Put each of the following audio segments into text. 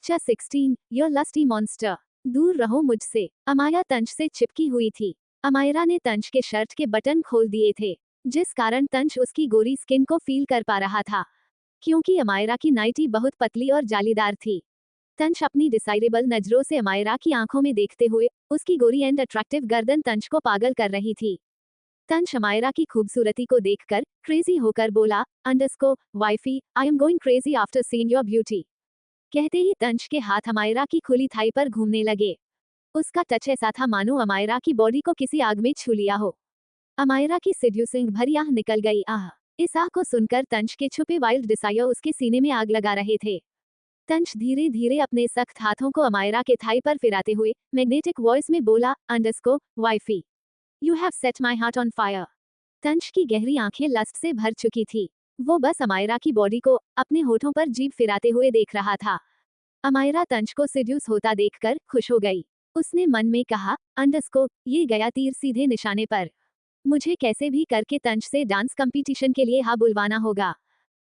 चा 16 your lusty monster, दूर रहो मुझसे। अमाया तंच से चिपकी हुई थी। अमायरा ने तंच के शर्ट के बटन खोल दिए थे, जिस कारण तंच उसकी गोरी स्किन को फील कर पा रहा था। क्योंकि अमायरा की नाइटी बहुत पतली और जालीदार थी, तंच अपनी डिसाइरेबल नजरों से अमायरा की आंखों में देखते हुए उसकी गोरी एंड अट्रैक्टिव गर्दन तंच को पागल कर रही थी। तंच अमायरा की खूबसूरती को देखकर क्रेजी होकर बोला, अंडरस्को wifey, I am going crazy after seeing your beauty. कहते ही तंच के हाथ अमायरा की खुली थाई पर घूमने लगे। उसका टच ऐसा था मानो अमायरा की बॉडी को किसी आग में छू लिया हो। अमायरा की सेड्यूसिंग भरी आह निकल गई। आह! इस आह को सुनकर तंच के छुपे वाइल्ड डिजायर उसके सीने में आग लगा रहे थे। तंच धीरे धीरे अपने सख्त हाथों को अमायरा के थाई पर फिराते हुए मैग्नेटिक वॉइस में बोला, अंडरस्को wifey, you have set my heart on fire. तंच की गहरी आंखें लस्ट से भर चुकी थी। वो बस अमायरा की बॉडी को अपने होठों पर जीभ फिराते हुए देख रहा था। अमायरा तंच को सिड्यूस होता देखकर खुश हो गई। उसने मन में कहा, अंडरस्को, ये गया तीर सीधे निशाने पर। मुझे कैसे भी करके तंच से डांस कंपटीशन के लिए हाँ बुलवाना होगा,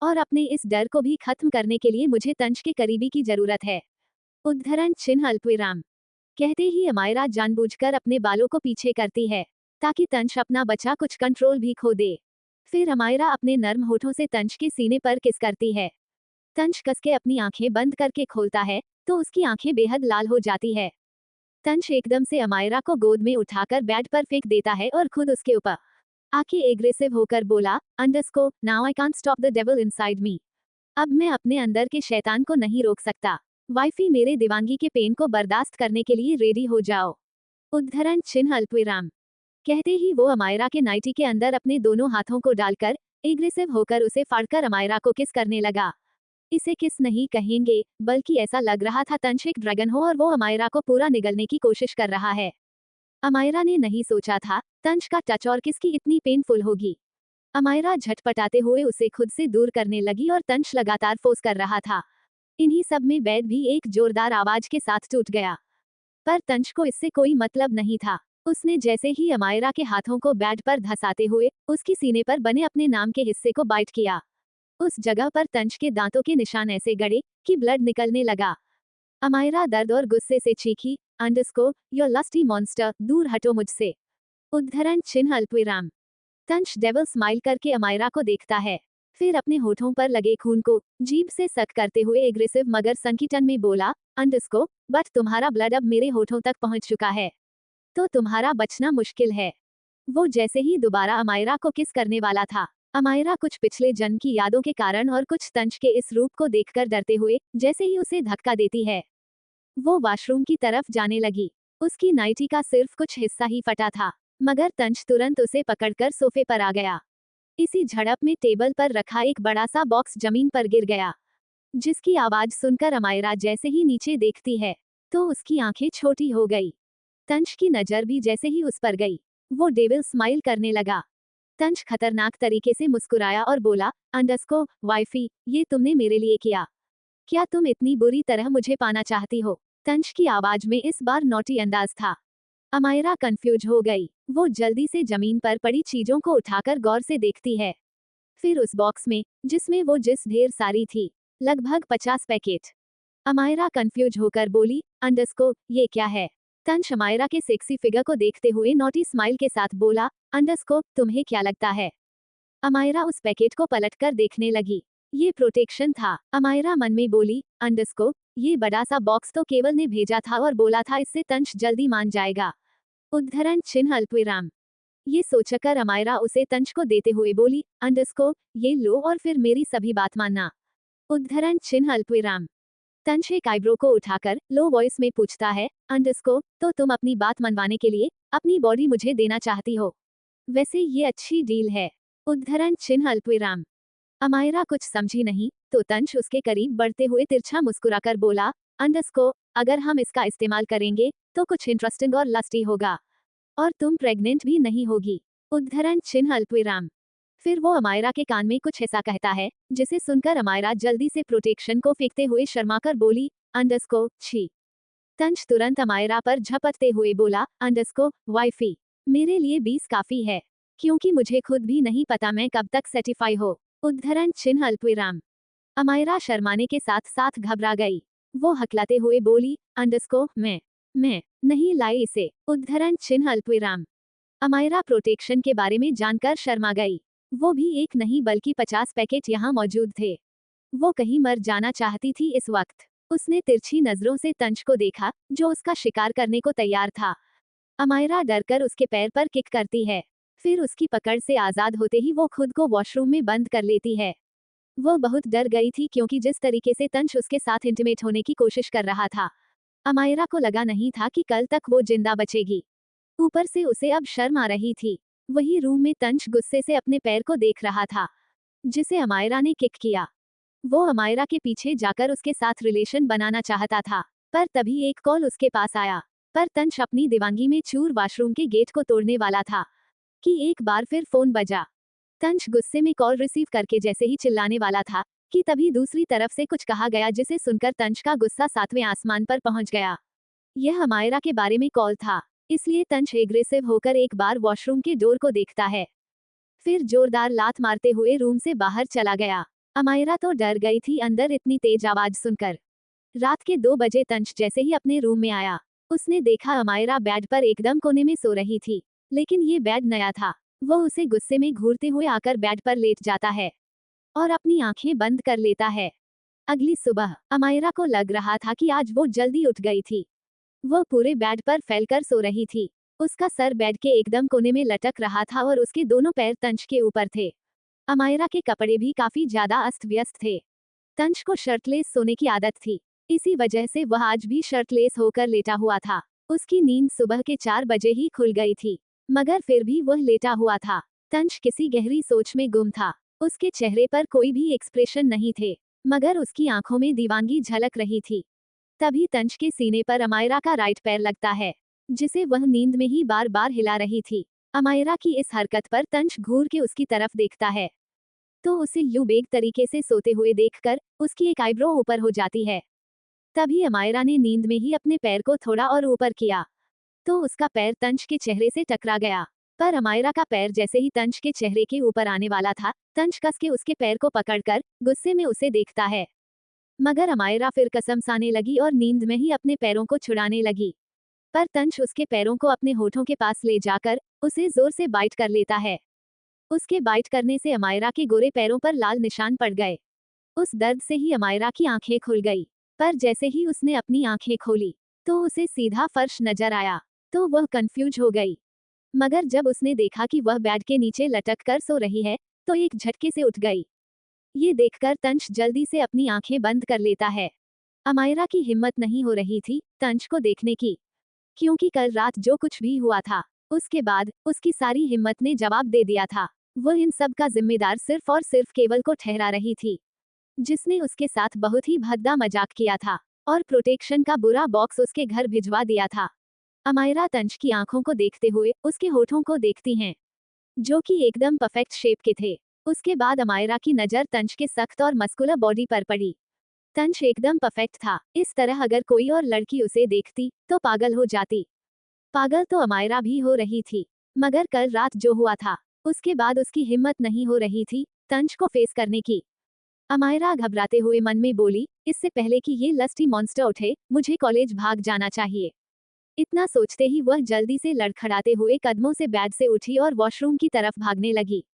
और अपने इस डर को भी खत्म करने के लिए मुझे तंच के करीबी की जरूरत है। उद्धरण चिन्ह अल्पविराम। कहते ही अमायरा जानबूझकर अपने बालों को पीछे करती है, ताकि तंच अपना बचा कुछ कंट्रोल भी खो दे। फिर अमायरा अपने नर्म होठों से तंच के सीने पर किस करती है। तंच कसके अपनी आंखें बंद करके खोलता है, तो उसकी आंखें बेहद लाल हो जाती है। तंच एकदम से अमायरा को गोद में उठाकर बेड पर फेंक देता है और खुद उसके ऊपर आके एग्रेसिव होकर बोला, अंडरस्को, now I can't stop the devil inside me. अब मैं अपने अंदर के शैतान को नहीं रोक सकता। वाइफी, मेरे दीवानगी के पेन को बर्दाश्त करने के लिए रेडी हो जाओ। उद्धरण चिन्ह अल्पविराम। कहते ही वो अमायरा के नाइटी के अंदर अपने दोनों हाथों को डालकर एग्रेसिव होकर उसे फाड़कर अमायरा को किस करने लगा। इसे किस नहीं कहेंगे, बल्कि ऐसा लग रहा था तंच एक ड्रैगन हो और वो अमायरा को पूरा निगलने की कोशिश कर रहा है। अमायरा ने नहीं सोचा था तंच का टच और किसकी इतनी पेनफुल होगी। अमायरा झटपटाते हुए उसे खुद से दूर करने लगी और तंच लगातार फोर्स कर रहा था। इन्हीं सब में बेड भी एक जोरदार आवाज के साथ टूट गया। पर तंच को इससे कोई मतलब नहीं था। उसने जैसे ही अमायरा के हाथों को बेड पर धंसाते हुए उसकी सीने पर बने अपने नाम के हिस्से को बाइट किया, उस जगह पर तंच के दांतों के निशान ऐसे गड़े कि ब्लड निकलने लगा। अमायरा दर्द और गुस्से से चीखी, अंडरस्को, योर लस्टी मॉन्स्टर, दूर हटो मुझसे। उद्धरण चिन्ह अल्पविराम। तंच डेविल स्माइल करके अमायरा को देखता है, फिर अपने होठों पर लगे खून को जीभ से सक करते हुए एग्रेसिव मगर संकीटन में बोला, अंडरस्को, बट तुम्हारा ब्लड अब मेरे होठों तक पहुंच चुका है, तो तुम्हारा बचना मुश्किल है। वो जैसे ही दोबारा अमायरा को किस करने वाला था, अमायरा कुछ पिछले जन्म की यादों के कारण और कुछ तंच के इस रूप को देखकर डरते हुए जैसे ही उसे धक्का देती है, वो वॉशरूम की तरफ जाने लगी। उसकी नाइटी का सिर्फ कुछ हिस्सा ही फटा था, मगर तंच तुरंत उसे पकड़कर सोफे पर आ गया। इसी झड़प में टेबल पर रखा एक बड़ा सा बॉक्स जमीन पर गिर गया, जिसकी आवाज सुनकर अमायरा जैसे ही नीचे देखती है, तो उसकी आंखें छोटी हो गई। तंच की नजर भी जैसे ही उस पर गई, वो डेविल स्माइल करने लगा। तंच खतरनाक तरीके से मुस्कुराया और बोला, अंडरस्को वाइफी, ये तुमने मेरे लिए किया। क्या तुम इतनी बुरी तरह मुझे पाना चाहती हो? तंच की आवाज में इस बार नोटी अंदाज था। अमायरा कंफ्यूज हो गई। वो जल्दी से जमीन पर पड़ी चीजों को उठाकर गौर से देखती है, फिर उस बॉक्स में जिसमें वो जिस ढेर सारी थी, लगभग 50 पैकेट। अमायरा कंफ्यूज होकर बोली, अंडरस्को, ये क्या है? तंच अमायरा के सेक्सी फिगर को देखते हुए नोटी स्माइल के साथ बोला, अंडरस्को, तुम्हें क्या लगता है? अमायरा उस पैकेट को पलटकर देखने लगी। ये प्रोटेक्शन था। अमायरा मन में बोली, अंडरस्को, ये बड़ा सा बॉक्स तो केवल ने भेजा था और बोला था इससे तंच जल्दी मान जाएगा। उद्धरण चिन्ह अल्पविराम। ये सोचकर अमायरा उसे तंच को देते हुए बोली, अंडरस्को, ये लो और फिर मेरी सभी बात मानना। उद्धरण चिन्ह अल्पविराम। तंच एक आईब्रो को उठाकर लो वॉइस में पूछता है, अंडरस्को, तो तुम अपनी बात मनवाने के लिए अपनी बॉडी मुझे देना चाहती हो? वैसे ये अच्छी डील है। उद्धरण चिन्ह अल्पविराम। अमायरा कुछ समझी नहीं, तो तंच उसके करीब बढ़ते हुए तिरछा मुस्कुराकर बोला, अंडरस्को, अगर हम इसका इस्तेमाल करेंगे तो कुछ इंटरेस्टिंग और लस्टी होगा, और तुम प्रेग्नेंट भी नहीं होगी। उद्धरण चिन्ह अल्पविराम। फिर वो अमायरा के कान में कुछ ऐसा कहता है, जिसे सुनकर अमायरा जल्दी से प्रोटेक्शन को फेंकते हुए शर्माकर बोली, अंडरस्को, छी। तंच तुरंत अमायरा पर झपटते हुए बोला, अंडरस्को वाइफी, मेरे लिए 20 काफी है, क्योंकि मुझे खुद भी नहीं पता मैं कब तक सेटिफाई हो। उद्धरण चिन्ह अल्पविराम। अमायरा शर्माने के साथ साथ घबरा गई। वो हकलाते हुए बोली, मैं नहीं लाई इसे, उद्धरण चिन्ह अल्पविराम। अमायरा प्रोटेक्शन के बारे में जानकर शर्मा गई। वो भी एक नहीं बल्कि 50 पैकेट यहाँ मौजूद थे। वो कहीं मर जाना चाहती थी इस वक्त। उसने तिरछी नजरों से तंच को देखा, जो उसका शिकार करने को तैयार था। अमायरा डरकर उसके पैर पर किक करती है। फिर उसकी पकड़ से आजाद होते ही वो खुद को वॉशरूम में बंद कर लेती है। वो बहुत डर गई थी क्योंकि जिस तरीके से तंच उसके साथ इंटीमेट होने की कोशिश कर रहा था, अमायरा को लगा नहीं था कि कल तक वो जिंदा बचेगी। ऊपर से उसे अब शर्म आ रही थी। वही रूम में तंच गुस्से से अपने पैर को देख रहा था, जिसे अमायरा ने किक किया। वो अमायरा के पीछे जाकर उसके साथ रिलेशन बनाना चाहता था, पर तभी एक कॉल उसके पास आया। पर तंच अपनी दिवांगी में चूर वॉशरूम के गेट को तोड़ने वाला था कि एक बार फिर फोन बजा। तंच गुस्से में कॉल रिसीव करके जैसे ही चिल्लाने वाला था कि तभी दूसरी तरफ से कुछ कहा गया, जिसे सुनकर तंच का गुस्सा 7वें आसमान पर पहुंच गया। यह अमायरा के बारे में कॉल था, इसलिए तंच एग्रेसिव होकर एक बार वॉशरूम के डोर को देखता है, फिर जोरदार लात मारते हुए रूम से बाहर चला गया। अमायरा तो डर गई थी अंदर इतनी तेज आवाज सुनकर। रात के 2 बजे तंच जैसे ही अपने रूम में आया, उसने देखा अमायरा बेड पर एकदम कोने में सो रही थी, लेकिन ये बेड नया था। वो उसे गुस्से में घूरते हुए आकर बेड पर लेट जाता है और अपनी आंखें बंद कर लेता है। अगली सुबह अमायरा को लग रहा था कि आज वो जल्दी उठ गई थी। वो पूरे बेड पर फैलकर सो रही थी। उसका सर बेड के एकदम कोने में लटक रहा था और उसके दोनों पैर तंच के ऊपर थे। अमायरा के कपड़े भी काफी ज्यादा अस्त व्यस्त थे। तंच को शर्टलेस सोने की आदत थी, इसी वजह से वह आज भी शर्टलेस होकर लेटा हुआ था। उसकी नींद सुबह के 4 बजे ही खुल गई थी, मगर फिर भी वह लेटा हुआ था। तंच किसी गहरी सोच में गुम था। उसके चेहरे पर कोई भी एक्सप्रेशन नहीं थे, मगर उसकी आंखों में दीवानगी झलक रही थी। तभी तंच के सीने पर अमायरा का राइट पैर लगता है, जिसे वह नींद में ही बार बार हिला रही थी। अमायरा की इस हरकत पर तंच घूर के उसकी तरफ देखता है, तो उसे यूं बेग तरीके से सोते हुए देखकर उसकी एक आईब्रो ऊपर हो जाती है। तभी अमायरा ने नींद में ही अपने पैर को थोड़ा और ऊपर किया, तो उसका पैर तंच के चेहरे से टकरा गया। पर अमायरा का पैर जैसे ही तंच के चेहरे के ऊपर आने वाला था, तंच कस के उसके पैर को पकड़कर गुस्से में उसे देखता है। मगर अमायरा फिर कसम साने लगी और नींद में ही अपने पैरों को छुड़ाने लगी। पर तंच उसके पैरों को अपने होठों के पास ले जाकर उसे जोर से बाइट कर लेता है। उसके बाइट करने से अमायरा के गोरे पैरों पर लाल निशान पड़ गए। उस दर्द से ही अमायरा की आंखें खुल गई, पर जैसे ही उसने अपनी आंखें खोली तो उसे सीधा फर्श नजर आया, तो वह कंफ्यूज हो गई। मगर जब उसने देखा कि वह बेड के नीचे लटक कर सो रही है, तो एक झटके से उठ गई। ये देखकर तंच जल्दी से अपनी आंखें बंद कर लेता है। अमायरा की हिम्मत नहीं हो रही थी तंच को देखने की, क्योंकि कल रात जो कुछ भी हुआ था, उसके बाद उसकी सारी हिम्मत ने जवाब दे दिया था। वह इन सब का जिम्मेदार सिर्फ और सिर्फ केवल को ठहरा रही थी, जिसने उसके साथ बहुत ही भद्दा मजाक किया था और प्रोटेक्शन का बुरा बॉक्स उसके घर भिजवा दिया था। अमायरा तंच की आंखों को देखते हुए उसके होठों को देखती हैं, जो कि एकदम परफेक्ट शेप के थे। उसके बाद अमायरा की नजर तंच के सख्त और मस्कुलर बॉडी पर पड़ी। तंच एकदम परफेक्ट था, इस तरह अगर कोई और लड़की उसे देखती तो पागल हो जाती। पागल तो अमायरा भी हो रही थी, मगर कल रात जो हुआ था, उसके बाद उसकी हिम्मत नहीं हो रही थी तंच को फेस करने की। अमायरा घबराते हुए मन में बोली, इससे पहले कि ये लस्टी मॉन्स्टर उठे, मुझे कॉलेज भाग जाना चाहिए। इतना सोचते ही वह जल्दी से लड़खड़ाते हुए कदमों से बेड से उठी और वॉशरूम की तरफ भागने लगी।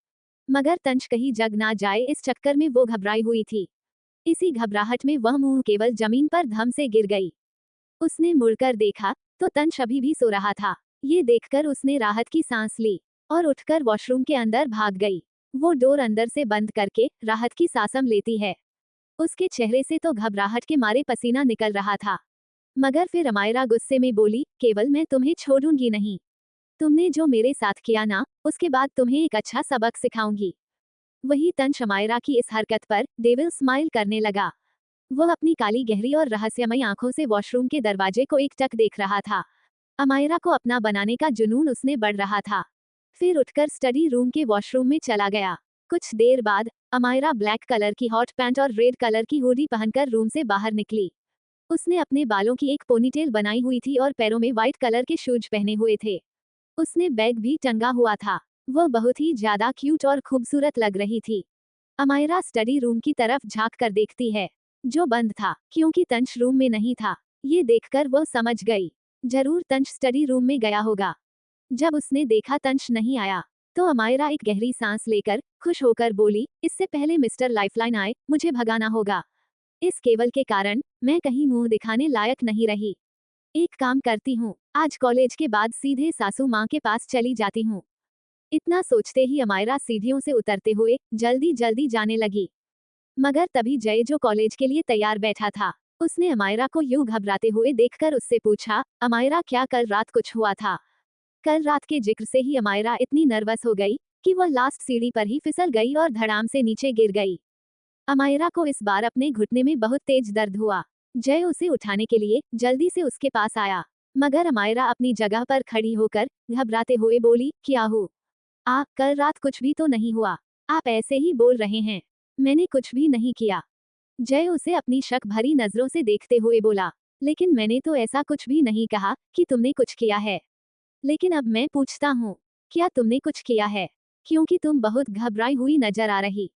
मगर तंच कहीं जग ना जाए इस चक्कर में वो घबराई हुई थी। इसी घबराहट में वह मुंह केवल जमीन पर धम से गिर गई। उसने मुड़कर देखा तो तंच अभी भी सो रहा था। ये देखकर उसने राहत की सांस ली और उठकर वॉशरूम के अंदर भाग गई। वो डोर अंदर से बंद करके राहत की सांसम लेती है। उसके चेहरे से तो घबराहट के मारे पसीना निकल रहा था। मगर फिर अमायरा गुस्से में बोली, केवल मैं तुम्हें छोड़ूंगी नहीं। तुमने जो मेरे साथ किया ना, उसके बाद तुम्हें एक अच्छा सबक सिखाऊंगी। वही तंच अमायरा की इस हरकत पर डेविल स्माइल करने लगा। वह अपनी काली गहरी और रहस्यमयी आंखों से वॉशरूम के दरवाजे को एकटक देख रहा था। अमायरा को अपना बनाने का जुनून उसने बढ़ रहा था। फिर उठकर स्टडी रूम के वॉशरूम में चला गया। कुछ देर बाद अमायरा ब्लैक कलर की हॉट पैंट और रेड कलर की हुडी पहनकर रूम से बाहर निकली। उसने अपने बालों की एक पोनीटेल बनाई हुई थी और पैरों में व्हाइट कलर के शूज पहने हुए थे। उसने बैग भी टंगा हुआ था। वह बहुत ही ज्यादा क्यूट और खूबसूरत लग रही थी। अमायरा स्टडी रूम की तरफ झांक कर देखती है। जो बंद था, क्योंकि तंश रूम में नहीं था। ये देखकर वो समझ गई, जरूर तंश स्टडी रूम में गया होगा। जब उसने देखा तंश नहीं आया, तो अमायरा एक गहरी सांस लेकर खुश होकर बोली, इससे पहले मिस्टर लाइफलाइन आए, मुझे भगाना होगा। इस केवल के कारण मैं कहीं मुंह दिखाने लायक नहीं रही। एक काम करती हूँ, आज कॉलेज के बाद सीधे सासू माँ के पास चली जाती हूँ। इतना सोचते ही अमायरा सीढ़ियों से उतरते हुए जल्दी जल्दी जाने लगी। मगर तभी जय, जो कॉलेज के लिए तैयार बैठा था, उसने अमायरा को यूं घबराते हुए देखकर उससे पूछा, अमायरा क्या कल रात कुछ हुआ था? कल रात के जिक्र से ही अमायरा इतनी नर्वस हो गई कि वह लास्ट सीढ़ी पर ही फिसल गई और धड़ाम से नीचे गिर गई। अमायरा को इस बार अपने घुटने में बहुत तेज दर्द हुआ। जय उसे उठाने के लिए जल्दी से उसके पास आया, मगर अमायरा अपनी जगह पर खड़ी होकर घबराते हुए बोली, क्या हो? कल रात कुछ भी तो नहीं हुआ। आप ऐसे ही बोल रहे हैं। मैंने कुछ भी नहीं किया। जय उसे अपनी शक भरी नजरों से देखते हुए बोला, लेकिन मैंने तो ऐसा कुछ भी नहीं कहा कि तुमने कुछ किया है। लेकिन अब मैं पूछता हूँ, क्या तुमने कुछ किया है? क्योंकि तुम बहुत घबराई हुई नजर आ रही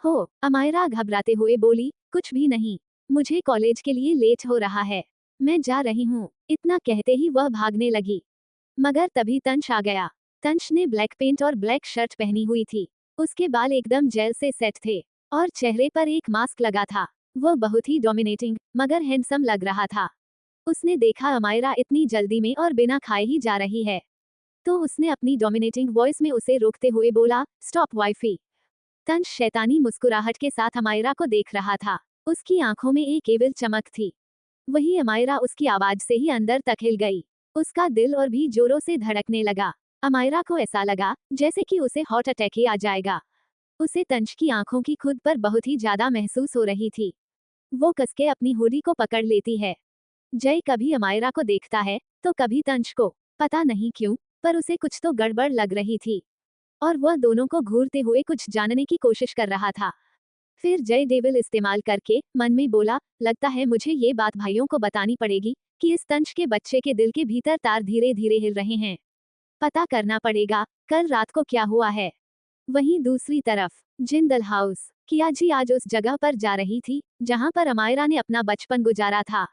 हो। अमायरा घबराते हुए बोली, कुछ भी नहीं। मुझे कॉलेज के लिए लेट हो रहा है, मैं जा रही हूँ। इतना कहते ही वह भागने लगी। मगर तभी तंश आ गया। तंश ने ब्लैक पेंट और ब्लैक शर्ट पहनी हुई थी। उसके बाल एकदम जेल से सेट थे और चेहरे पर एक मास्क लगा था। वह बहुत ही डोमिनेटिंग मगर हैंडसम लग रहा था। उसने देखा अमायरा इतनी जल्दी में और बिना खाए ही जा रही है, तो उसने अपनी डोमिनेटिंग वॉइस में उसे रोकते हुए बोला, स्टॉप वाइफी। तंश शैतानी मुस्कुराहट के साथ अमायरा को देख रहा था। उसकी आंखों में एक एविल चमक थी। वही अमायरा उसकी आवाज से ही अंदर तक हिल गई। उसका दिल और भी जोरों से धड़कने लगा। अमायरा को ऐसा लगा जैसे कि उसे हार्ट अटैक ही आ जाएगा। उसे तंश की आंखों की खुद पर बहुत ही ज्यादा महसूस हो रही थी। वो कसके अपनी हुडी को पकड़ लेती है। जय कभी अमायरा को देखता है तो कभी तंश को। पता नहीं क्यों, पर उसे कुछ तो गड़बड़ लग रही थी और वह दोनों को घूरते हुए कुछ जानने की कोशिश कर रहा था। फिर जय डेविल इस्तेमाल करके मन में बोला, लगता है मुझे ये बात भाइयों को बतानी पड़ेगी कि इस तंश के बच्चे के दिल के भीतर तार धीरे धीरे हिल रहे हैं। पता करना पड़ेगा कल रात को क्या हुआ है। वहीं दूसरी तरफ जिंदल हाउस। किया जी आज उस जगह पर जा रही थी जहां पर अमायरा ने अपना बचपन गुजारा था।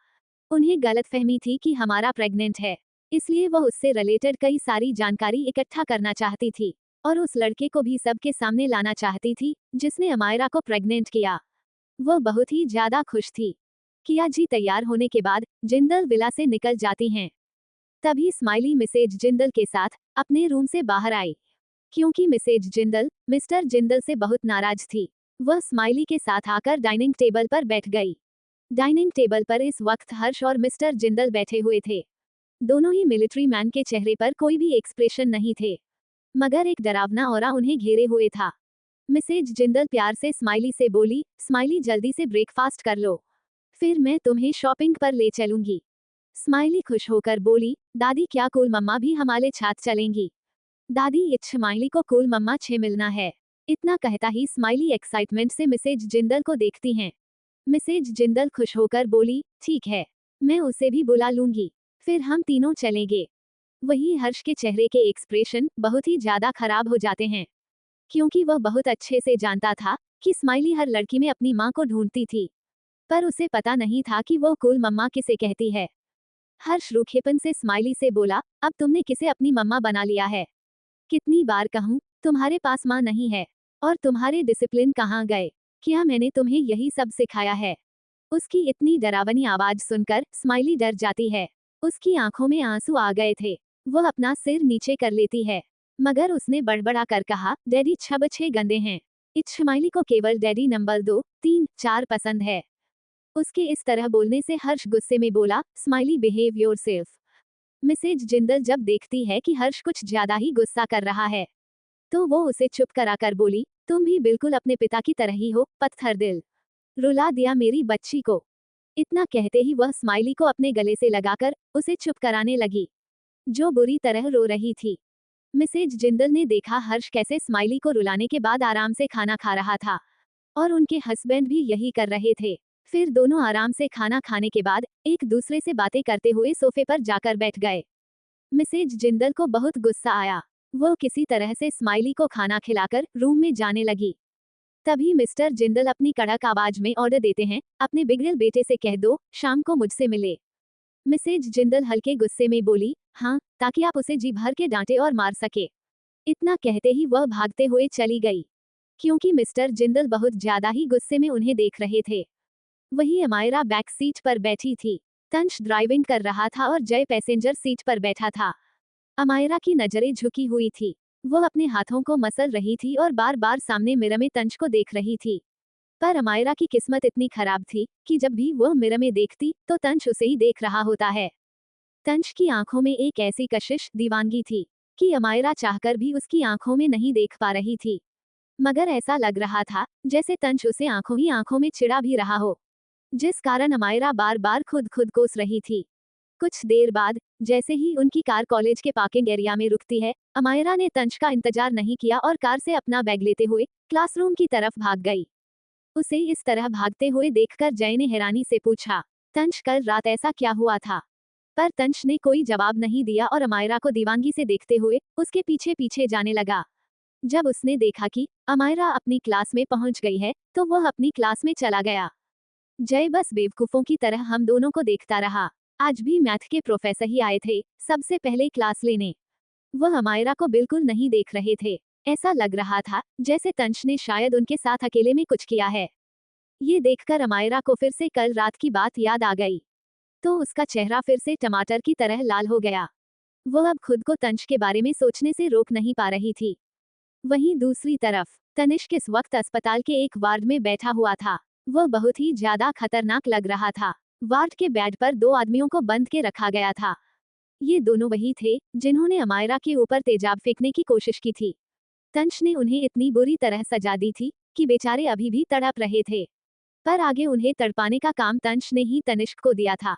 उन्हें गलतफहमी थी कि हमारा प्रेग्नेंट है, इसलिए वह उससे रिलेटेड कई सारी जानकारी इकट्ठा करना चाहती थी और उस लड़के को भी सबके सामने लाना चाहती थी जिसने अमायरा को प्रेग्नेंट किया। वह बहुत ही ज्यादा खुश थी। किया जी तैयार होने के बाद जिंदल विला से निकल जाती हैं। तभी स्माइली मिसेज जिंदल के साथ अपने रूम से बाहर आई, क्योंकि मिसेज जिंदल मिस्टर जिंदल से बहुत नाराज थी। वह स्माइली के साथ आकर डाइनिंग टेबल पर बैठ गई। डाइनिंग टेबल पर इस वक्त हर्ष और मिस्टर जिंदल बैठे हुए थे। दोनों ही मिलिट्री मैन के चेहरे पर कोई भी एक्सप्रेशन नहीं थे, मगर एक डरावना ऑरा उन्हें घेरे हुए था। मिसेज जिंदल प्यार से स्माइली से बोली, स्माइली जल्दी से ब्रेकफास्ट कर लो, फिर मैं तुम्हें शॉपिंग पर ले चलूंगी। स्माइली खुश होकर बोली, दादी क्या कूल मम्मा भी हमारे साथ चलेंगी? दादी इच्छ स्माइली को कूल मम्मा छे मिलना है। इतना कहता ही स्माइली एक्साइटमेंट से मिसेज जिंदल को देखती हैं। मिसेज जिंदल खुश होकर बोली, ठीक है, मैं उसे भी बुला लूंगी, फिर हम तीनों चलेंगे। वही हर्ष के चेहरे के एक्सप्रेशन बहुत ही ज्यादा खराब हो जाते हैं, क्योंकि वह बहुत अच्छे से जानता था कि स्माइली हर लड़की में अपनी माँ को ढूंढती थी, पर उसे पता नहीं था कि वो कूल मम्मा किसे कहती है। हर्ष रूखेपन से स्माइली से बोला, अब तुमने किसे अपनी मम्मा बना लिया है? कितनी बार कहूँ, तुम्हारे पास माँ नहीं है, और तुम्हारे डिसिप्लिन कहाँ गए? क्या मैंने तुम्हें यही सब सिखाया है? उसकी इतनी डरावनी आवाज सुनकर स्माइली डर जाती है। उसकी आंखों में आंसू आ गए थे। वह अपना सिर नीचे कर लेती है, मगर उसने बड़बड़ा कर कहा, डैडी छब छह गंदे हैं। इस स्माइली को केवल डैडी नंबर 2, 3, 4 पसंद है। उसके इस तरह बोलने से हर्ष गुस्से में बोला, smiley behave yourself. Mrs Jindal जब देखती है कि हर्ष कुछ ज्यादा ही गुस्सा कर रहा है, तो वो उसे चुप कराकर बोली, तुम भी बिल्कुल अपने पिता की तरह ही हो, पत्थर दिल। रुला दिया मेरी बच्ची को। इतना कहते ही वह स्माइली को अपने गले से लगाकर उसे चुप कराने लगी, जो बुरी तरह रो रही थी। मिसेज जिंदल ने देखा हर्ष कैसे स्माइली को रुलाने के बाद आराम से खाना खा रहा था, और उनके हस्बैंड भी यही कर रहे थे। फिर दोनों आराम से खाना खाने के बाद एक दूसरे से बातें करते हुए सोफे पर जाकर बैठ गए। मिसेज जिंदल को बहुत गुस्सा आया। वो किसी तरह से स्माइली को खाना खिलाकर रूम में जाने लगी। तभी मिस्टर जिंदल अपनी कड़क आवाज में ऑर्डर देते हैं, अपने बिगड़ेल बेटे से कह दो शाम को मुझसे मिले। मिसेज जिंदल हल्के गुस्से में बोली, हाँ, ताकि आप उसे जी भर के डांटे और मार सके। इतना कहते ही वह भागते हुए चली गई, क्योंकि मिस्टर जिंदल बहुत ज्यादा ही गुस्से में उन्हें देख रहे थे। वही अमायरा बैक सीट पर बैठी थी। तंश ड्राइविंग कर रहा था और जय पैसेंजर सीट पर बैठा था। अमायरा की नजरें झुकी हुई थी। वो अपने हाथों को मसल रही थी और बार बार सामने मिरर में तंश को देख रही थी। पर अमायरा की किस्मत इतनी खराब थी कि जब भी वह मिरर में देखती तो तंश उसे ही देख रहा होता है। तंश की आंखों में एक ऐसी कशिश, दीवानगी थी कि अमायरा चाहकर भी उसकी आंखों में नहीं देख पा रही थी। मगर ऐसा लग रहा था जैसे तंश उसे आंखों ही आंखों में चिढ़ा भी रहा हो, जिस कारण अमायरा बार बार खुद कोस रही थी। कुछ देर बाद जैसे ही उनकी कार कॉलेज के पार्किंग एरिया में रुकती है, अमायरा ने तंश का इंतजार नहीं किया और कार से अपना बैग लेते हुए क्लासरूम की तरफ भाग गई। उसे इस तरह भागते हुए देखकर जय ने हैरानी से पूछा, तंश कल रात ऐसा क्या हुआ था? पर तंश ने कोई जवाब नहीं दिया और अमायरा को दीवानगी से देखते हुए उसके पीछे पीछे जाने लगा। जब उसने देखा कि अमायरा अपनी क्लास में पहुंच गई है, तो वह अपनी क्लास में चला गया। जय बस बेवकूफों की तरह हम दोनों को देखता रहा। आज भी मैथ के प्रोफेसर ही आए थे सबसे पहले क्लास लेने। वह अमायरा को बिल्कुल नहीं देख रहे थे। ऐसा लग रहा था जैसे तंश ने शायद उनके साथ अकेले में कुछ किया है। ये देखकर अमायरा को फिर से कल रात की बात याद आ गई, तो उसका चेहरा फिर से टमाटर की तरह लाल हो गया। वह अब खुद को तंश के बारे में सोचने से रोक नहीं पा रही थी। वहीं दूसरी तरफ तनिष्क इस वक्त अस्पताल के एक वार्ड में बैठा हुआ था। वह बहुत ही ज्यादा खतरनाक लग रहा था। वार्ड के बेड पर 2 आदमियों को बंद के रखा गया था। ये दोनों वही थे जिन्होंने अमायरा के ऊपर तेजाब फेंकने की कोशिश की थी। तंश ने उन्हें इतनी बुरी तरह सजा दी थी कि बेचारे अभी भी तड़प रहे थे। पर आगे उन्हें तड़पाने का काम तंश ने ही तनिष्क को दिया था।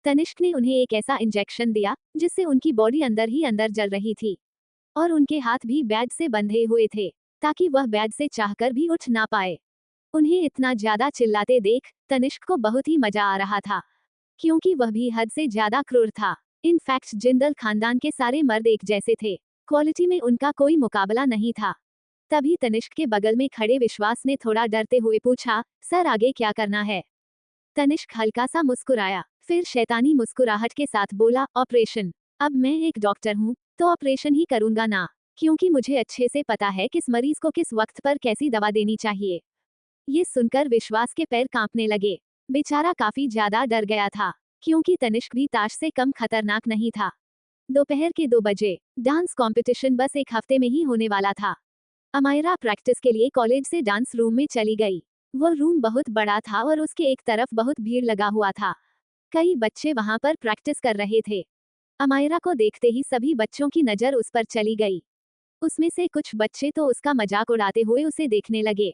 तनिष्क ने उन्हें एक ऐसा इंजेक्शन दिया जिससे उनकी बॉडी अंदर ही अंदर जल रही थी और उनके हाथ भी बेड से बंधे हुए थे ताकि वह बेड से चाहकर भी उठ ना पाए। उन्हें इतना ज्यादा चिल्लाते देख तनिष्क को बहुत ही मजा आ रहा था, क्योंकि वह भी हद से ज्यादा क्रूर था। इनफैक्ट जिंदल खानदान के सारे मर्द एक जैसे थे, क्वालिटी में उनका कोई मुकाबला नहीं था। तभी तनिष्क के बगल में खड़े विश्वास ने थोड़ा डरते हुए पूछा, सर आगे क्या करना है? तनिष्क हल्का सा मुस्कुराया, फिर शैतानी मुस्कुराहट के साथ बोला, ऑपरेशन। अब मैं एक डॉक्टर हूँ तो ऑपरेशन ही करूंगा ना, क्योंकि मुझे अच्छे से पता है किस मरीज को किस वक्त पर कैसी दवा देनी चाहिए। ये सुनकर विश्वास के पैर कांपने लगे। बेचारा काफी ज्यादा डर गया था, क्योंकि तनिष्क भी ताश से कम खतरनाक नहीं था। दोपहर के 2 बजे डांस कंपटीशन बस एक हफ्ते में ही होने वाला था। अमायरा प्रैक्टिस के लिए कॉलेज से डांस रूम में चली गई। वो रूम बहुत बड़ा था और उसके एक तरफ बहुत भीड़ लगा हुआ था। कई बच्चे वहां पर प्रैक्टिस कर रहे थे। अमायरा को देखते ही सभी बच्चों की नजर उस पर चली गई। उसमें से कुछ बच्चे तो उसका मजाक उड़ाते हुए उसे देखने लगे।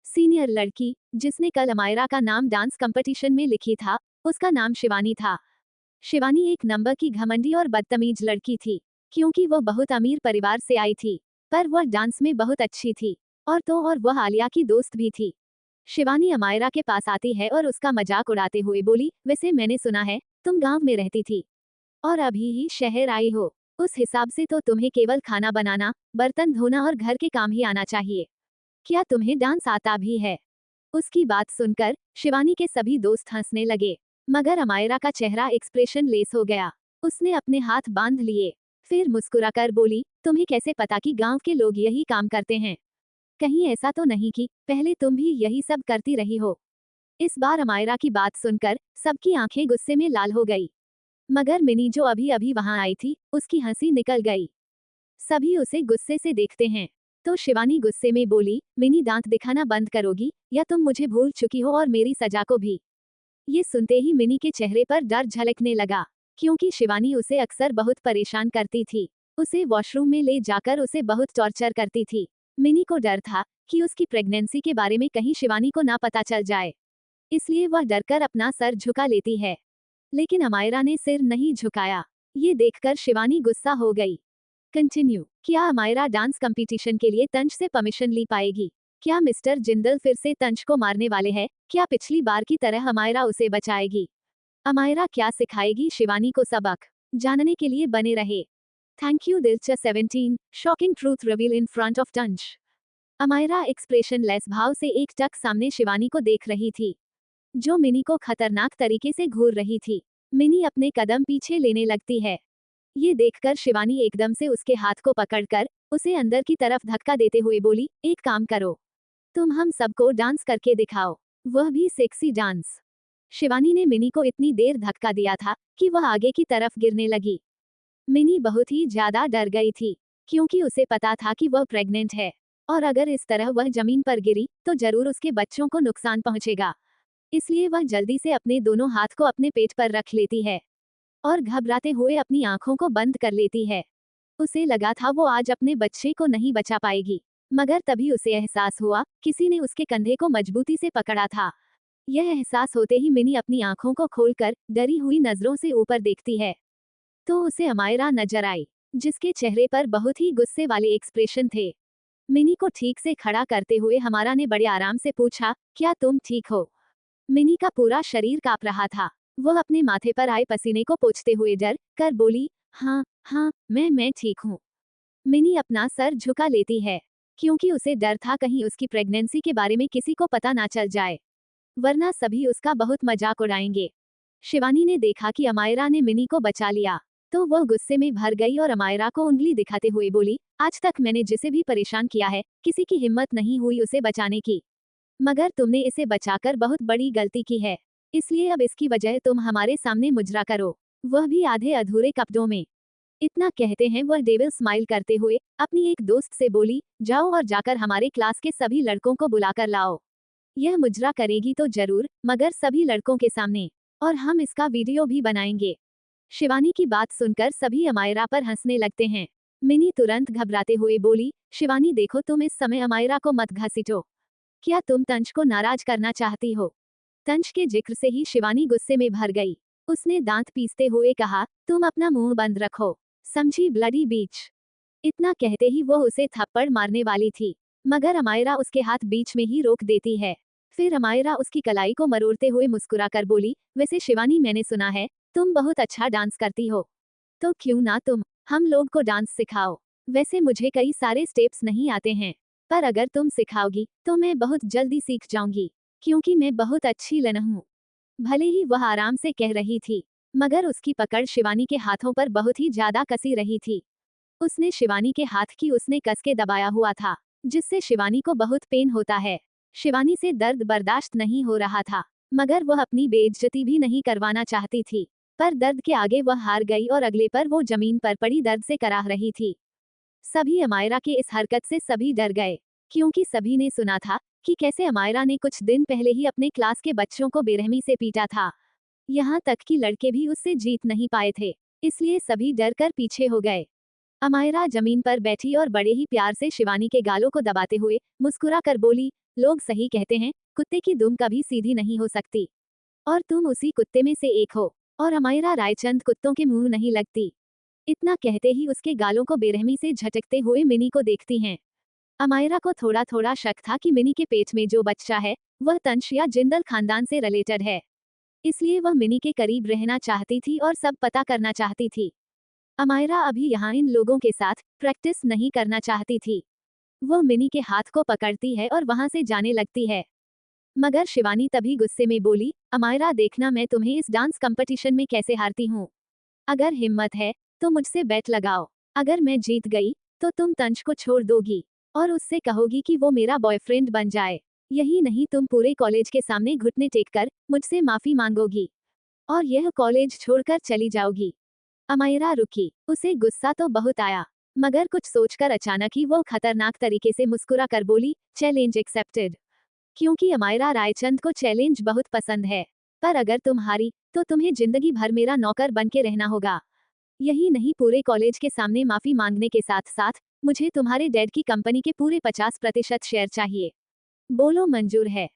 सीनियर लड़की जिसने कल अमायरा का नाम डांस कंपटीशन में लिखी था, उसका नाम शिवानी था। शिवानी एक नंबर की घमंडी और बदतमीज लड़की थी, क्योंकि वह बहुत अमीर परिवार से आई थी, पर वह डांस में बहुत अच्छी थी और वह आलिया की दोस्त भी थी। शिवानी अमायरा के पास आती है और उसका मजाक उड़ाते हुए बोली, वैसे मैंने सुना है तुम गांव में रहती थी और अभी ही शहर आई हो, उस हिसाब से तो तुम्हें केवल खाना बनाना, बर्तन धोना और घर के काम ही आना चाहिए। क्या तुम्हें डांस आता भी है? उसकी बात सुनकर शिवानी के सभी दोस्त हंसने लगे, मगर अमायरा का चेहरा एक्सप्रेशन लेस हो गया। उसने अपने हाथ बांध लिए, फिर मुस्कुराकर बोली, तुम्हें कैसे पता कि गांव के लोग यही काम करते हैं? कहीं ऐसा तो नहीं कि पहले तुम भी यही सब करती रही हो? इस बार अमायरा की बात सुनकर सबकी आंखें गुस्से में लाल हो गई, मगर मिनी जो अभी अभी वहां आई थी उसकी हंसी निकल गई। सभी उसे गुस्से से देखते हैं, तो शिवानी गुस्से में बोली, मिनी दांत दिखाना बंद करोगी या तुम मुझे भूल चुकी हो और मेरी सजा को भी? ये सुनते ही मिनी के चेहरे पर डर झलकने लगा, क्योंकि शिवानी उसे अक्सर बहुत परेशान करती थी। उसे वॉशरूम में ले जाकर उसे बहुत टॉर्चर करती थी। मिनी को डर था कि उसकी प्रेगनेंसी के बारे में कहीं शिवानी को ना पता चल जाए, इसलिए वह डरकर अपना सर झुका लेती है। लेकिन अमायरा ने सिर नहीं झुकाया। ये देखकर शिवानी गुस्सा हो गई। कंटिन्यू। क्या अमायरा डांस कंपटीशन के लिए तंश से परमिशन ली पाएगी? क्या मिस्टर जिंदल फिर से तंश को मारने वाले हैं? क्या पिछली बार की तरह अमायरा उसे बचाएगी? अमायरा क्या सिखाएगी शिवानी को सबक? जानने के लिए बने रहे। Thank you. दिलचस्प 17 shocking truth reveal in front of Tansh. Amayra expressionless भाव से एक टक सामने शिवानी को देख रही थी, जो मिनी को खतरनाक तरीके से घूर रही थी। मिनी अपने कदम पीछे लेने लगती है। ये देखकर शिवानी एकदम से उसके हाथ को पकड़कर उसे अंदर की तरफ धक्का देते हुए बोली, एक काम करो, तुम हम सबको डांस करके दिखाओ, वह भी सेक्सी डांस। शिवानी ने मिनी को इतनी देर धक्का दिया था कि वह आगे की तरफ गिरने लगी। मिनी बहुत ही ज्यादा डर गई थी, क्योंकि उसे पता था कि वह प्रेग्नेंट है, और अगर इस तरह वह जमीन पर गिरी तो जरूर उसके बच्चों को नुकसान पहुंचेगा। इसलिए वह जल्दी से अपने दोनों हाथ को अपने पेट पर रख लेती है और घबराते हुए अपनी आंखों को बंद कर लेती है। उसे लगा था वो आज अपने बच्चे को नहीं बचा पाएगी, मगर तभी उसे एहसास हुआ किसी ने उसके कंधे को मजबूती से पकड़ा था। यह एहसास होते ही मिनी अपनी आंखों को खोलकर डरी हुई नजरों से ऊपर देखती है, तो उसे अमायरा नजर आई, जिसके चेहरे पर बहुत ही गुस्से वाले एक्सप्रेशन थे। मिनी को ठीक से खड़ा करते हुए हमारा ने बड़े आराम से पूछा, क्या तुम ठीक हो? मिनी का पूरा शरीर कांप रहा था। वह अपने माथे पर आए पसीने को पोंछते हुए डर कर बोली, हाँ हाँ, मैं ठीक हूँ। मिनी अपना सर झुका लेती है, क्योंकि उसे डर था कहीं उसकी प्रेगनेंसी के बारे में किसी को पता ना चल जाए, वरना सभी उसका बहुत मजाक उड़ाएंगे। शिवानी ने देखा कि अमायरा ने मिनी को बचा लिया, तो वह गुस्से में भर गई और अमायरा को उंगली दिखाते हुए बोली, आज तक मैंने जिसे भी परेशान किया है, किसी की हिम्मत नहीं हुई उसे बचाने की, मगर तुमने इसे बचाकर बहुत बड़ी गलती की है, इसलिए अब इसकी वजह तुम हमारे सामने मुजरा करो, वह भी आधे अधूरे कपड़ों में। इतना कहते हैं वह डेविल स्माइल करते हुए अपनी एक दोस्त से बोली, जाओ और जाकर हमारे क्लास के सभी लड़कों को बुलाकर लाओ। यह मुजरा करेगी तो जरूर, मगर सभी लड़कों के सामने, और हम इसका वीडियो भी बनाएंगे। शिवानी की बात सुनकर सभी अमायरा पर हंसने लगते हैं। मिनी तुरंत घबराते हुए बोली, शिवानी देखो, तुम इस समय अमायरा को मत घसीटो, क्या तुम तंज को नाराज करना चाहती हो? तंज के जिक्र से ही शिवानी गुस्से में भर गई। उसने दांत पीसते हुए कहा, तुम अपना मुंह बंद रखो, समझी ब्लडी बीच। इतना कहते ही वह उसे थप्पड़ मारने वाली थी, मगर अमायरा उसके हाथ बीच में ही रोक देती है। फिर अमायरा उसकी कलाई को मरोड़ते हुए मुस्कुराकर बोली, वैसे शिवानी, मैंने सुना है तुम बहुत अच्छा डांस करती हो, तो क्यों ना तुम हम लोग को डांस सिखाओ। वैसे मुझे कई सारे स्टेप्स नहीं आते हैं, पर अगर तुम सिखाओगी तो मैं बहुत जल्दी सीख जाऊंगी, क्योंकि मैं बहुत अच्छी लन हूँ। भले ही वह आराम से कह रही थी, मगर उसकी पकड़ शिवानी के हाथों पर बहुत ही ज्यादा कसी रही थी। उसने शिवानी के हाथ की उसने कस के दबाया हुआ था, जिससे शिवानी को बहुत पेन होता है। शिवानी से दर्द बर्दाश्त नहीं हो रहा था, मगर वह अपनी बेइज्जती भी नहीं करवाना चाहती थी, पर दर्द के आगे वह हार गई और अगले पर वो जमीन पर पड़ी दर्द से कराह रही थी। सभी अमायरा के इस हरकत से सभी डर गए, क्योंकि सभी ने सुना था कि कैसे अमायरा ने कुछ दिन पहले ही अपने क्लास के बच्चों को बेरहमी से पीटा था। यहाँ तक कि लड़के भी उससे जीत नहीं पाए थे, इसलिए सभी डर कर पीछे हो गए। अमायरा जमीन पर बैठी और बड़े ही प्यार से शिवानी के गालों को दबाते हुए मुस्कुरा कर बोली, लोग सही कहते हैं, कुत्ते की दुम कभी सीधी नहीं हो सकती, और तुम उसी कुत्ते में से एक हो, और अमायरा रायचंद कुत्तों के मुंह नहीं लगती। इतना कहते ही उसके गालों को बेरहमी से झटकते हुए मिनी को देखती हैं। अमायरा को थोड़ा थोड़ा शक था कि मिनी के पेट में जो बच्चा है वह तंश या जिंदल खानदान से रिलेटेड है, इसलिए वह मिनी के करीब रहना चाहती थी और सब पता करना चाहती थी। अमायरा अभी यहाँ इन लोगों के साथ प्रैक्टिस नहीं करना चाहती थी। वह मिनी के हाथ को पकड़ती है और वहां से जाने लगती है, मगर शिवानी तभी गुस्से में बोली, अमायरा देखना मैं तुम्हें इस डांस कंपटीशन में कैसे हारती हूँ। अगर हिम्मत है तो मुझसे बैट लगाओ, अगर मैं जीत गई तो तुम तंज को छोड़ दोगी और उससे कहोगी कि वो मेरा बॉयफ्रेंड बन जाए। यही नहीं, तुम पूरे कॉलेज के सामने घुटने टेककर मुझसे माफी मांगोगी और यह कॉलेज छोड़कर चली जाओगी। अमायरा रुकी, उसे गुस्सा तो बहुत आया, मगर कुछ सोचकर अचानक ही वो खतरनाक तरीके से मुस्कुरा कर बोली, चैलेंज एक्सेप्टेड। क्योंकि अमायरा रायचंद को चैलेंज बहुत पसंद है, पर अगर तुम हारी तो तुम्हें जिंदगी भर मेरा नौकर बन के रहना होगा। यही नहीं, पूरे कॉलेज के सामने माफी मांगने के साथ साथ मुझे तुम्हारे डैड की कंपनी के पूरे 50% शेयर चाहिए। बोलो मंजूर है?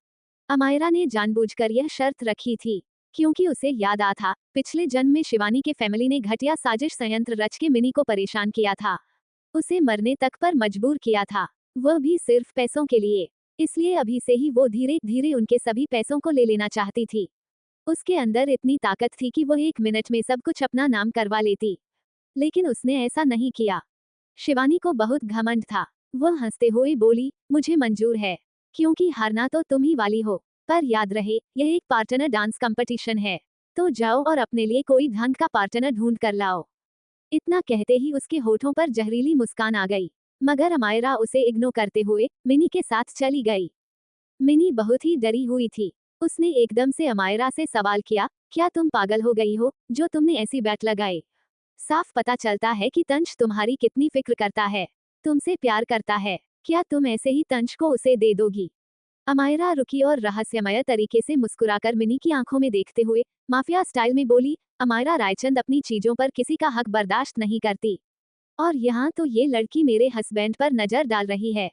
अमायरा ने जानबूझकर यह शर्त रखी थी, क्योंकि उसे याद आ था पिछले जन्म में शिवानी के फैमिली ने घटिया साजिश संयंत्र रच के मिनी को परेशान किया था, उसे मरने तक पर मजबूर किया था, वह भी सिर्फ पैसों के लिए। इसलिए अभी से ही वो धीरे धीरे उनके सभी पैसों को ले लेना चाहती थी। उसके अंदर इतनी ताकत थी कि वह 1 मिनट में सब कुछ अपना नाम करवा लेती, लेकिन उसने ऐसा नहीं किया। शिवानी को बहुत घमंड था, वह हंसते हुए बोली, मुझे मंजूर है, क्योंकि हारना तो तुम ही वाली हो। पर याद रहे, यह एक पार्टनर डांस कंपटीशन है, तो जाओ और अपने लिए कोई ढंग का पार्टनर ढूंढ कर लाओ। इतना कहते ही उसके होठों पर जहरीली मुस्कान आ गई, मगर अमायरा उसे इग्नोर करते हुए मिनी के साथ चली गई। मिनी बहुत ही डरी हुई थी। उसने एकदम से अमायरा से सवाल किया, क्या तुम पागल हो गई हो जो तुमने ऐसी बैट लगाई? साफ पता चलता है कि तंश तुम्हारी कितनी फिक्र करता है, तुमसे प्यार करता है। क्या तुम ऐसे ही तंश को उसे दे दोगी? अमायरा रुकी और रहस्यमय तरीके से मुस्कुराकर मिनी की आंखों में देखते हुए माफिया स्टाइल में बोली, अमायरा रायचंद अपनी चीजों पर किसी का हक बर्दाश्त नहीं करती। और यहाँ तो ये लड़की मेरे हस्बैंड पर नजर डाल रही है।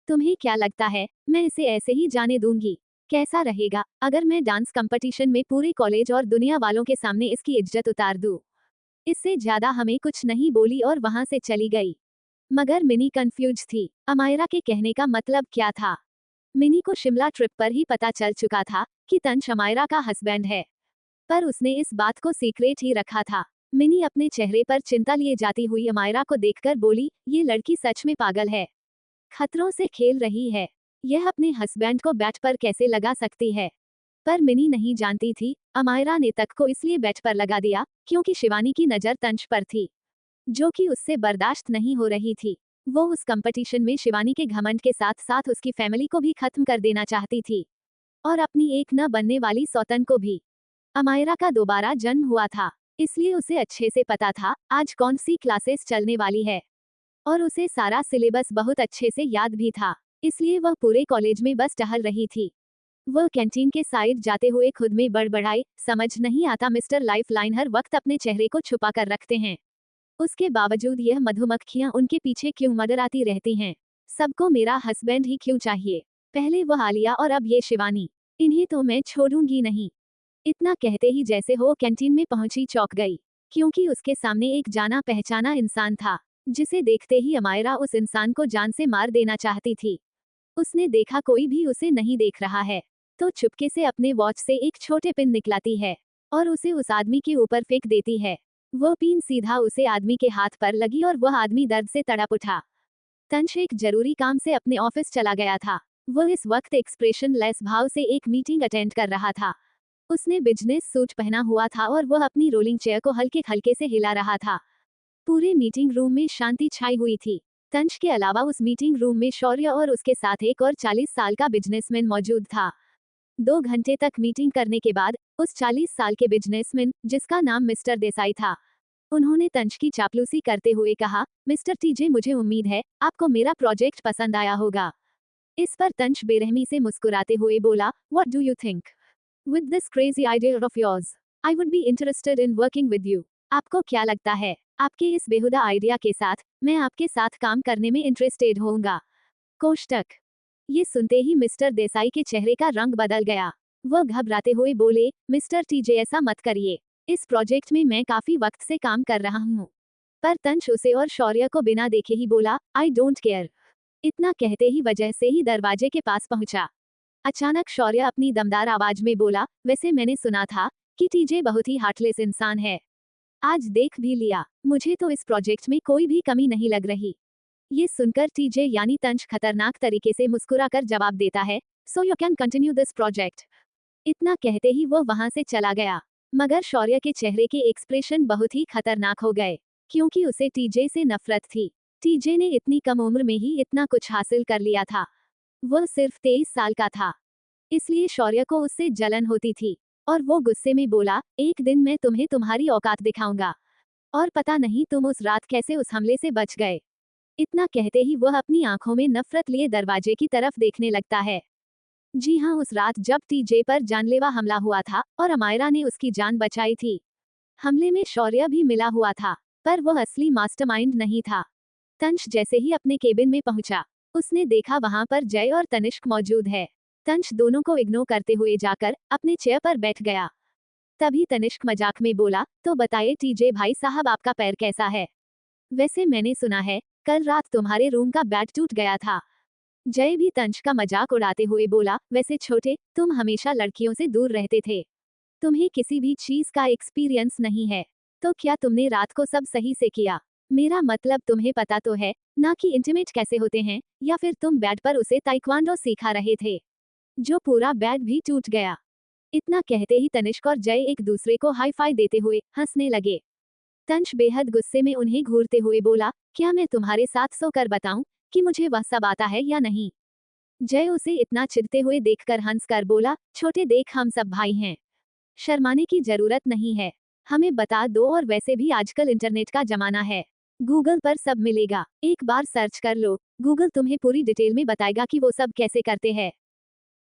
तुम्हें क्या लगता है मैं इसे ऐसे ही जाने दूंगी? कैसा रहेगा अगर मैं डांस कंपटीशन में पूरे कॉलेज और दुनिया वालों के सामने इसकी इज्जत उतार दूं? इससे ज्यादा हमें कुछ नहीं बोली और वहां से चली गई। मगर मिनी कंफ्यूज थी, अमायरा के कहने का मतलब क्या था। मिनी को शिमला ट्रिप पर ही पता चल चुका था कि तंश अमायरा का हस्बैंड है, पर उसने इस बात को सीक्रेट ही रखा था। मिनी अपने चेहरे पर चिंता लिए जाती हुई अमायरा को देखकर बोली, ये लड़की सच में पागल है, खतरों से खेल रही है। यह अपने हस्बैंड को बैट पर कैसे लगा सकती है? पर मिनी नहीं जानती थी, अमायरा ने तक को इसलिए बैट पर लगा दिया क्योंकि शिवानी की नजर तंश पर थी, जो कि उससे बर्दाश्त नहीं हो रही थी। वो उस कंपटीशन में शिवानी के घमंड के साथ साथ उसकी फैमिली को भी खत्म कर देना चाहती थी, और अपनी एक न बनने वाली सौतन को भी। अमायरा का दोबारा जन्म हुआ था, इसलिए उसे अच्छे से पता था आज कौन सी क्लासेस चलने वाली है, और उसे सारा सिलेबस बहुत अच्छे से याद भी था। इसलिए वह पूरे कॉलेज में बस टहल रही थी। वह कैंटीन के साइड जाते हुए खुद में बड़बड़ाई, समझ नहीं आता मिस्टर लाइफलाइन हर वक्त अपने चेहरे को छुपा कर रखते हैं, उसके बावजूद यह मधुमक्खियां उनके पीछे क्यों मंडराती रहती हैं? सबको मेरा हस्बैंड ही क्यों चाहिए? पहले वह आलिया और अब ये शिवानी, इन्हें तो मैं छोड़ूंगी नहीं। इतना कहते ही जैसे हो कैंटीन में पहुंची चौंक गई, क्योंकि उसके सामने एक जाना पहचाना इंसान था, जिसे देखते ही अमायरा उस इंसान को जान से मार देना चाहती थी। उसने देखा कोई भी उसे नहीं देख रहा है, तो चुपके से अपने वॉच से एक छोटे पिन निकलाती है और उसे उस आदमी के ऊपर फेंक देती है। वो पिन सीधा उसे आदमी के हाथ पर लगी और वह आदमी दर्द से तड़प उठा। तंश एक जरूरी काम से अपने ऑफिस चला गया था। वह इस वक्त एक्सप्रेशन लेस भाव से एक मीटिंग अटेंड कर रहा था। उसने बिजनेस सूट पहना हुआ था और वह अपनी रोलिंग चेयर को हल्के हल्के से हिला रहा था। पूरे मीटिंग रूम में शांति छाई हुई थी। तंश के अलावा उस मीटिंग रूम में शौर्य और उसके साथ एक और 40 साल का बिजनेसमैन मौजूद था। 2 घंटे तक मीटिंग करने के बाद उस 40 साल के बिजनेसमैन, जिसका नाम मिस्टर देसाई था, उन्होंने तंश की चापलूसी करते हुए कहा, मिस्टर टीजे, मुझे उम्मीद है आपको मेरा प्रोजेक्ट पसंद आया होगा। इस पर तंश बेरहमी से मुस्कुराते हुए बोला, what do you think? With this crazy idea of yours, I would be interested in working with you. आपको क्या लगता है, आपके इस बेहुदा आइडिया के साथ मैं आपके साथ काम करने में इंटरेस्टेड होऊंगा? कोष्टक। ये सुनते ही मिस्टर देसाई के चेहरे का रंग बदल गया। वह घबराते हुए बोले, मिस्टर टीजे, ऐसा मत करिए, इस प्रोजेक्ट में मैं काफी वक्त से काम कर रहा हूँ। पर तंश उसे और शौर्य को बिना देखे ही बोला, आई डोंट केयर। इतना कहते ही वजह से ही दरवाजे के पास पहुंचा। अचानक शौर्य अपनी दमदार आवाज में बोला, वैसे मैंने सुना था कि टीजे बहुत ही हार्टलेस इंसान है। आज देख भी लिया, मुझे तो इस प्रोजेक्ट में कोई भी कमी नहीं लग रही। ये सुनकर टीजे यानी तंश खतरनाक तरीके से मुस्कुराकर जवाब देता है, so you can continue this project. इतना कहते ही वो वहां से चला गया, मगर शौर्य के चेहरे के एक्सप्रेशन बहुत ही खतरनाक हो गए, क्योंकि उसे टीजे से नफरत थी। टीजे ने इतनी कम उम्र में ही इतना कुछ हासिल कर लिया था। वह सिर्फ 23 साल का था, इसलिए शौर्य को उससे जलन होती थी, और वो गुस्से में बोला, एक दिन मैं तुम्हें तुम्हारी औकात दिखाऊंगा, और पता नहीं तुम उस रात कैसे उस हमले से बच गए। इतना कहते ही वह अपनी आंखों में नफरत लिए दरवाजे की तरफ देखने लगता है। जी हाँ, उस रात जब टीजे पर जानलेवा हमला हुआ था और अमायरा ने उसकी जान बचाई थी, हमले में शौर्य भी मिला हुआ था, पर वह असली मास्टरमाइंड नहीं था। तंश जैसे ही अपने केबिन में पहुंचा, उसने देखा वहां पर जय और तनिष्क मौजूद है। तंश दोनों को इग्नोर करते हुए जाकर अपने चेयर पर बैठ गया। तभी तनिष्क मजाक में बोला, तो बताइए टीजे भाई साहब, आपका पैर कैसा है? वैसे मैंने सुना है कल रात तुम्हारे रूम का बेड टूट गया था। जय भी तंश का मजाक उड़ाते हुए बोला, वैसे छोटे, तुम हमेशा लड़कियों से दूर रहते थे, तुम्हें किसी भी चीज का एक्सपीरियंस नहीं है, तो क्या तुमने रात को सब सही से किया? मेरा मतलब तुम्हें पता तो है ना कि इंटीमेट कैसे होते हैं, या फिर तुम बेड पर उसे ताइक्वांडो सिखा रहे थे, जो पूरा बेड भी टूट गया। इतना कहते ही तनिष्क और जय एक दूसरे को हाई फाई देते हुए हंसने लगे। तंश बेहद गुस्से में उन्हें घूरते हुए बोला, क्या मैं तुम्हारे साथ सोकर बताऊं कि मुझे वह सब आता है या नहीं? जय उसे इतना चिढ़ते हुए देखकर हंसकर बोला, छोटे देख हम सब भाई हैं, शर्माने की जरूरत नहीं है, हमें बता दो, और वैसे भी आजकल इंटरनेट का जमाना है, गूगल पर सब मिलेगा, एक बार सर्च कर लो, गूगल तुम्हें पूरी डिटेल में बताएगा कि वो सब कैसे करते हैं।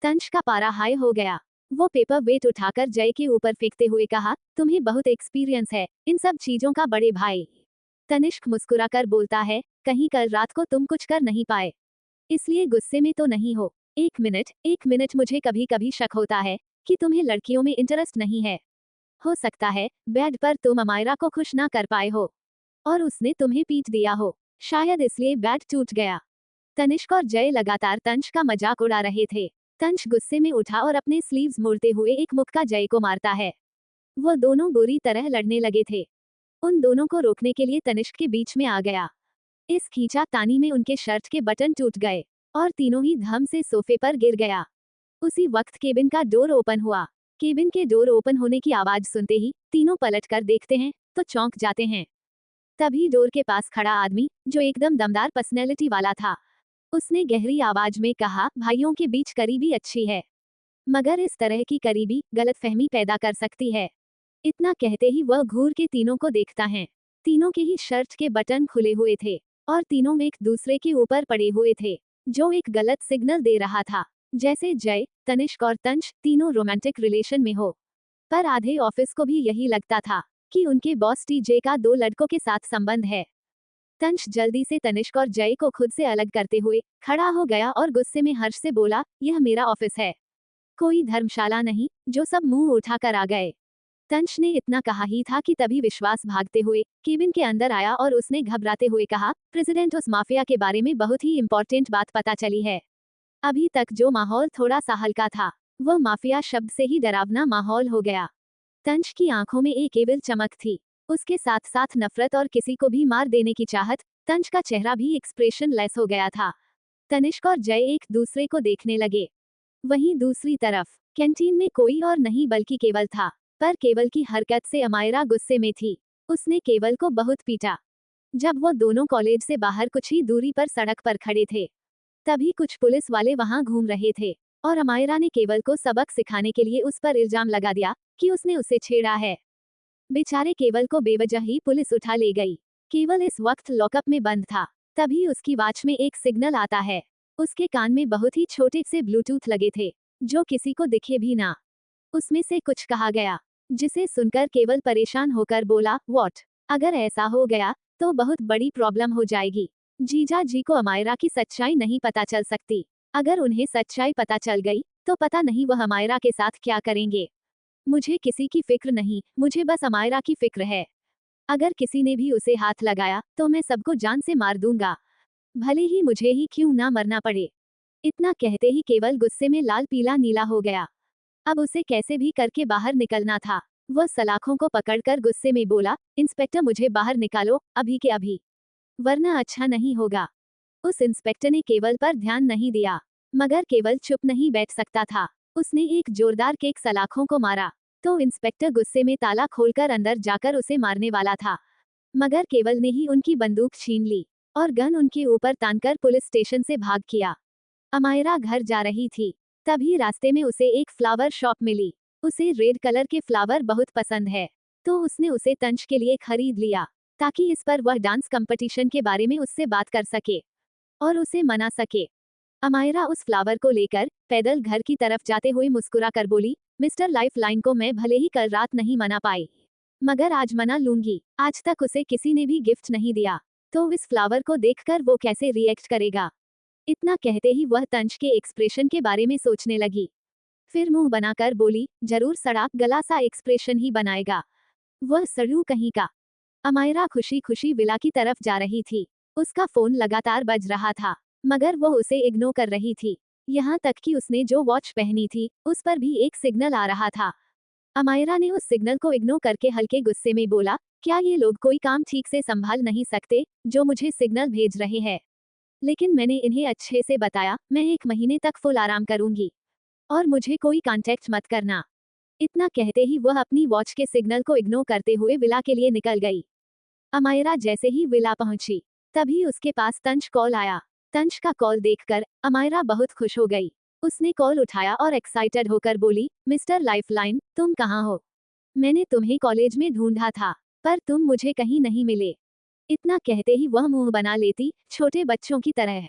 तंश का पारा हाई हो गया। वो पेपर वेट उठाकर जय के ऊपर फेंकते हुए कहा, तुम्हें बहुत एक्सपीरियंस है इन सब चीजों का बड़े भाई। तनिष्क मुस्कुराकर बोलता है, कहीं कल रात को तुम कुछ कर नहीं पाए, इसलिए गुस्से में तो नहीं हो? एक मिनट, मुझे कभी कभी शक होता है कि तुम्हें लड़कियों में इंटरेस्ट नहीं है। हो सकता है बेड पर तुम अमायरा को खुश ना कर पाए हो और उसने तुम्हें पीट दिया हो, शायद इसलिए बेड टूट गया। तनिष्क और जय लगातार तंश का मजाक उड़ा रहे थे। तंश गुस्से में उठा और अपने स्लीव्स मोड़ते हुए एक मुक्का जय को मारता है। वो दोनों बुरी तरह लड़ने लगे थे। उन दोनों को रोकने के लिए तनिष्क के बीच में आ गया। इस खींचातानी में उनके शर्ट के बटन टूट गए और तीनों ही धम से सोफे पर गिर गया। उसी वक्त केबिन का डोर ओपन हुआ। केबिन के डोर ओपन होने की आवाज सुनते ही तीनों पलट कर देखते हैं तो चौंक जाते हैं। तभी डोर के पास खड़ा आदमी, जो एकदम दमदार पर्सनैलिटी वाला था, उसने गहरी आवाज में कहा, भाइयों के बीच करीबी अच्छी है, मगर इस तरह की करीबी गलतफहमी पैदा कर सकती है। इतना कहते ही वह घूर के तीनों को देखता है। तीनों के ही शर्ट के बटन खुले हुए थे और तीनों एक दूसरे के ऊपर पड़े हुए थे, जो एक गलत सिग्नल दे रहा था, जैसे जय, तनिष्क और तंश तीनों रोमांटिक रिलेशन में हो। पर आधे ऑफिस को भी यही लगता था कि उनके बॉस टीजे का दो लड़कों के साथ संबंध है। तंश जल्दी से तनिष्क और जय को खुद से अलग करते हुए खड़ा हो गया और गुस्से में हर्ष से बोला, यह मेरा ऑफिस है, कोई धर्मशाला नहीं जो सब मुंह उठाकर आ गए। तंश ने इतना कहा ही था कि तभी विश्वास भागते हुए केबिन के अंदर आया और उसने घबराते हुए कहा, प्रेसिडेंट, उस माफिया के बारे में बहुत ही इंपॉर्टेंट बात पता चली है। अभी तक जो माहौल थोड़ा सा हल्का था, वह माफिया शब्द से ही डरावना माहौल हो गया। तंश की आंखों में एक एविल चमक थी, उसके साथ साथ नफरत और किसी को भी मार देने की चाहत। तंश का चेहरा भी एक्सप्रेशन लेस हो गया था। तनिष्क और जय एक दूसरे को देखने लगे। वहीं दूसरी तरफ कैंटीन में कोई और नहीं बल्कि केवल था, पर केवल की हरकत से अमायरा गुस्से में थी। उसने केवल को बहुत पीटा। जब वो दोनों कॉलेज से बाहर कुछ ही दूरी पर सड़क पर खड़े थे, तभी कुछ पुलिस वाले वहां घूम रहे थे और अमायरा ने केवल को सबक सिखाने के लिए उस पर इल्जाम लगा दिया कि उसने उसे छेड़ा है। बेचारे केवल को बेवजह ही पुलिस उठा ले गई। केवल इस वक्त लॉकअप में बंद था। तभी उसकी वॉच में एक सिग्नल आता है। उसके कान में बहुत ही छोटे से ब्लूटूथ लगे थे, जो किसी को दिखे भी ना। उसमें से कुछ कहा गया, जिसे सुनकर केवल परेशान होकर बोला, व्हाट? अगर ऐसा हो गया तो बहुत बड़ी प्रॉब्लम हो जाएगी। जीजा जी को अमायरा की सच्चाई नहीं पता चल सकती। अगर उन्हें सच्चाई पता चल गई तो पता नहीं वह अमायरा के साथ क्या करेंगे। मुझे किसी की फिक्र नहीं, मुझे बस अमायरा की फिक्र है। अगर किसी ने भी उसे हाथ लगाया तो मैं सबको जान से मार दूंगा, भले ही मुझे ही क्यों ना मरना पड़े। इतना कहते ही केवल गुस्से में लाल पीला नीला हो गया। अब उसे कैसे भी करके बाहर निकलना था। वह सलाखों को पकड़कर गुस्से में बोला, इंस्पेक्टर मुझे बाहर निकालो, अभी के अभी, वरना अच्छा नहीं होगा। उस इंस्पेक्टर ने केवल पर ध्यान नहीं दिया, मगर केवल चुप नहीं बैठ सकता था। उसने एक जोरदार किक सलाखों को मारा तो इंस्पेक्टर गुस्से में ताला खोलकर अंदर जाकर उसे मारने वाला था, मगर केवल ने ही उनकी बंदूक छीन ली और गन उनके ऊपर तानकर पुलिस स्टेशन से भाग किया। अमायरा घर जा रही थी, तभी रास्ते में उसे एक फ्लावर शॉप मिली। उसे रेड कलर के फ्लावर बहुत पसंद है, तो उसने उसे तंश के लिए खरीद लिया, ताकि इस पर वह डांस कंपटीशन के बारे में उससे बात कर सके और उसे मना सके। अमायरा उस फ्लावर को लेकर पैदल घर की तरफ जाते हुए मुस्कुरा कर बोली, मिस्टर लाइफलाइन को मैं भले ही कल रात नहीं मना पाई, मगर आज मना लूंगी। आज तक उसे किसी ने भी गिफ्ट नहीं दिया, तो इस फ्लावर को देखकर वो कैसे रिएक्ट करेगा। इतना कहते ही वह तंश के एक्सप्रेशन के बारे में सोचने लगी। फिर मुंह बनाकर बोली, जरूर सड़ा गला सा एक्सप्रेशन ही बनाएगा, वह सड़ू कहीं का। अमायरा खुशी खुशी विला की तरफ जा रही थी। उसका फोन लगातार बज रहा था, मगर वो उसे इग्नोर कर रही थी। यहाँ तक कि उसने जो वॉच पहनी थी उस पर भी एक सिग्नल आ रहा था। अमायरा ने उस सिग्नल को इग्नोर करके हल्के गुस्से में बोला, क्या ये लोग कोई काम ठीक से संभाल नहीं सकते, जो मुझे सिग्नल भेज रहे हैं? लेकिन मैंने इन्हें अच्छे से बताया, मैं 1 महीने तक फुल आराम करूंगी और मुझे कोई कांटेक्ट मत करना। इतना कहते ही वह अपनी वॉच के सिग्नल को इग्नोर करते हुए विला के लिए निकल गई। अमायरा जैसे ही विला पहुंची, तभी उसके पास तंश कॉल आया। तंश का कॉल देखकर अमायरा बहुत खुश हो गई। उसने कॉल उठाया और एक्साइटेड होकर बोली, मिस्टर लाइफलाइन, तुम कहाँ हो? मैंने तुम्हें कॉलेज में ढूंढा था, पर तुम मुझे कहीं नहीं मिले। इतना कहते ही वह मुंह बना लेती, छोटे बच्चों की तरह।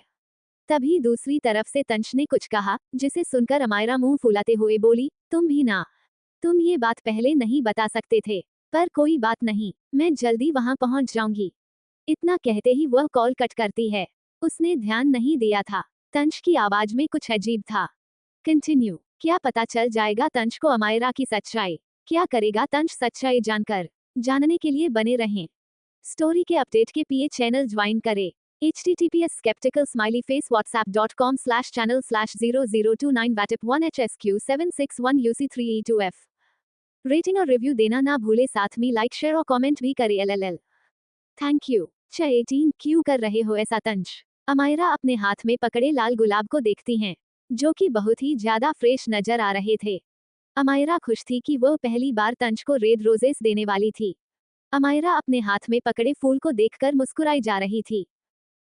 तभी दूसरी तरफ से तंश ने कुछ कहा, जिसे सुनकर अमायरा मुंह फुलाते हुए बोली, तुम भी ना। तुम ये बात पहले नहीं बता सकते थे, पर कोई बात नहीं, मैं जल्दी वहां पहुंच जाऊंगी। इतना कहते ही वह कॉल कट करती है। उसने ध्यान नहीं दिया था, तंश की आवाज में कुछ अजीब था। कंटिन्यू। क्या पता चल जाएगा तंश को अमायरा की सच्चाई? क्या करेगा तंश सच्चाई जानकर? जानने के लिए बने रहें। स्टोरी के अपडेट के लिए चैनल ज्वाइन करें। https skeptical smiley face whatsapp.com/channel/0029 watip 1hsq761 uc3e2f। Rating और रिव्यू देना ना भूले, साथ में लाइक शेयर और कमेंट भी करें। LLL। Thank you. 18 क्यों कर रहे हो ऐसा तंश? अमायरा अपने हाथ में पकड़े लाल गुलाब को देखती हैं, जो कि बहुत ही ज्यादा फ्रेश नजर आ रहे थे। अमायरा खुश थी कि वह पहली बार तंश को रेड रोजेस देने वाली थी। अमायरा अपने हाथ में पकड़े फूल को देखकर मुस्कुराई जा रही थी।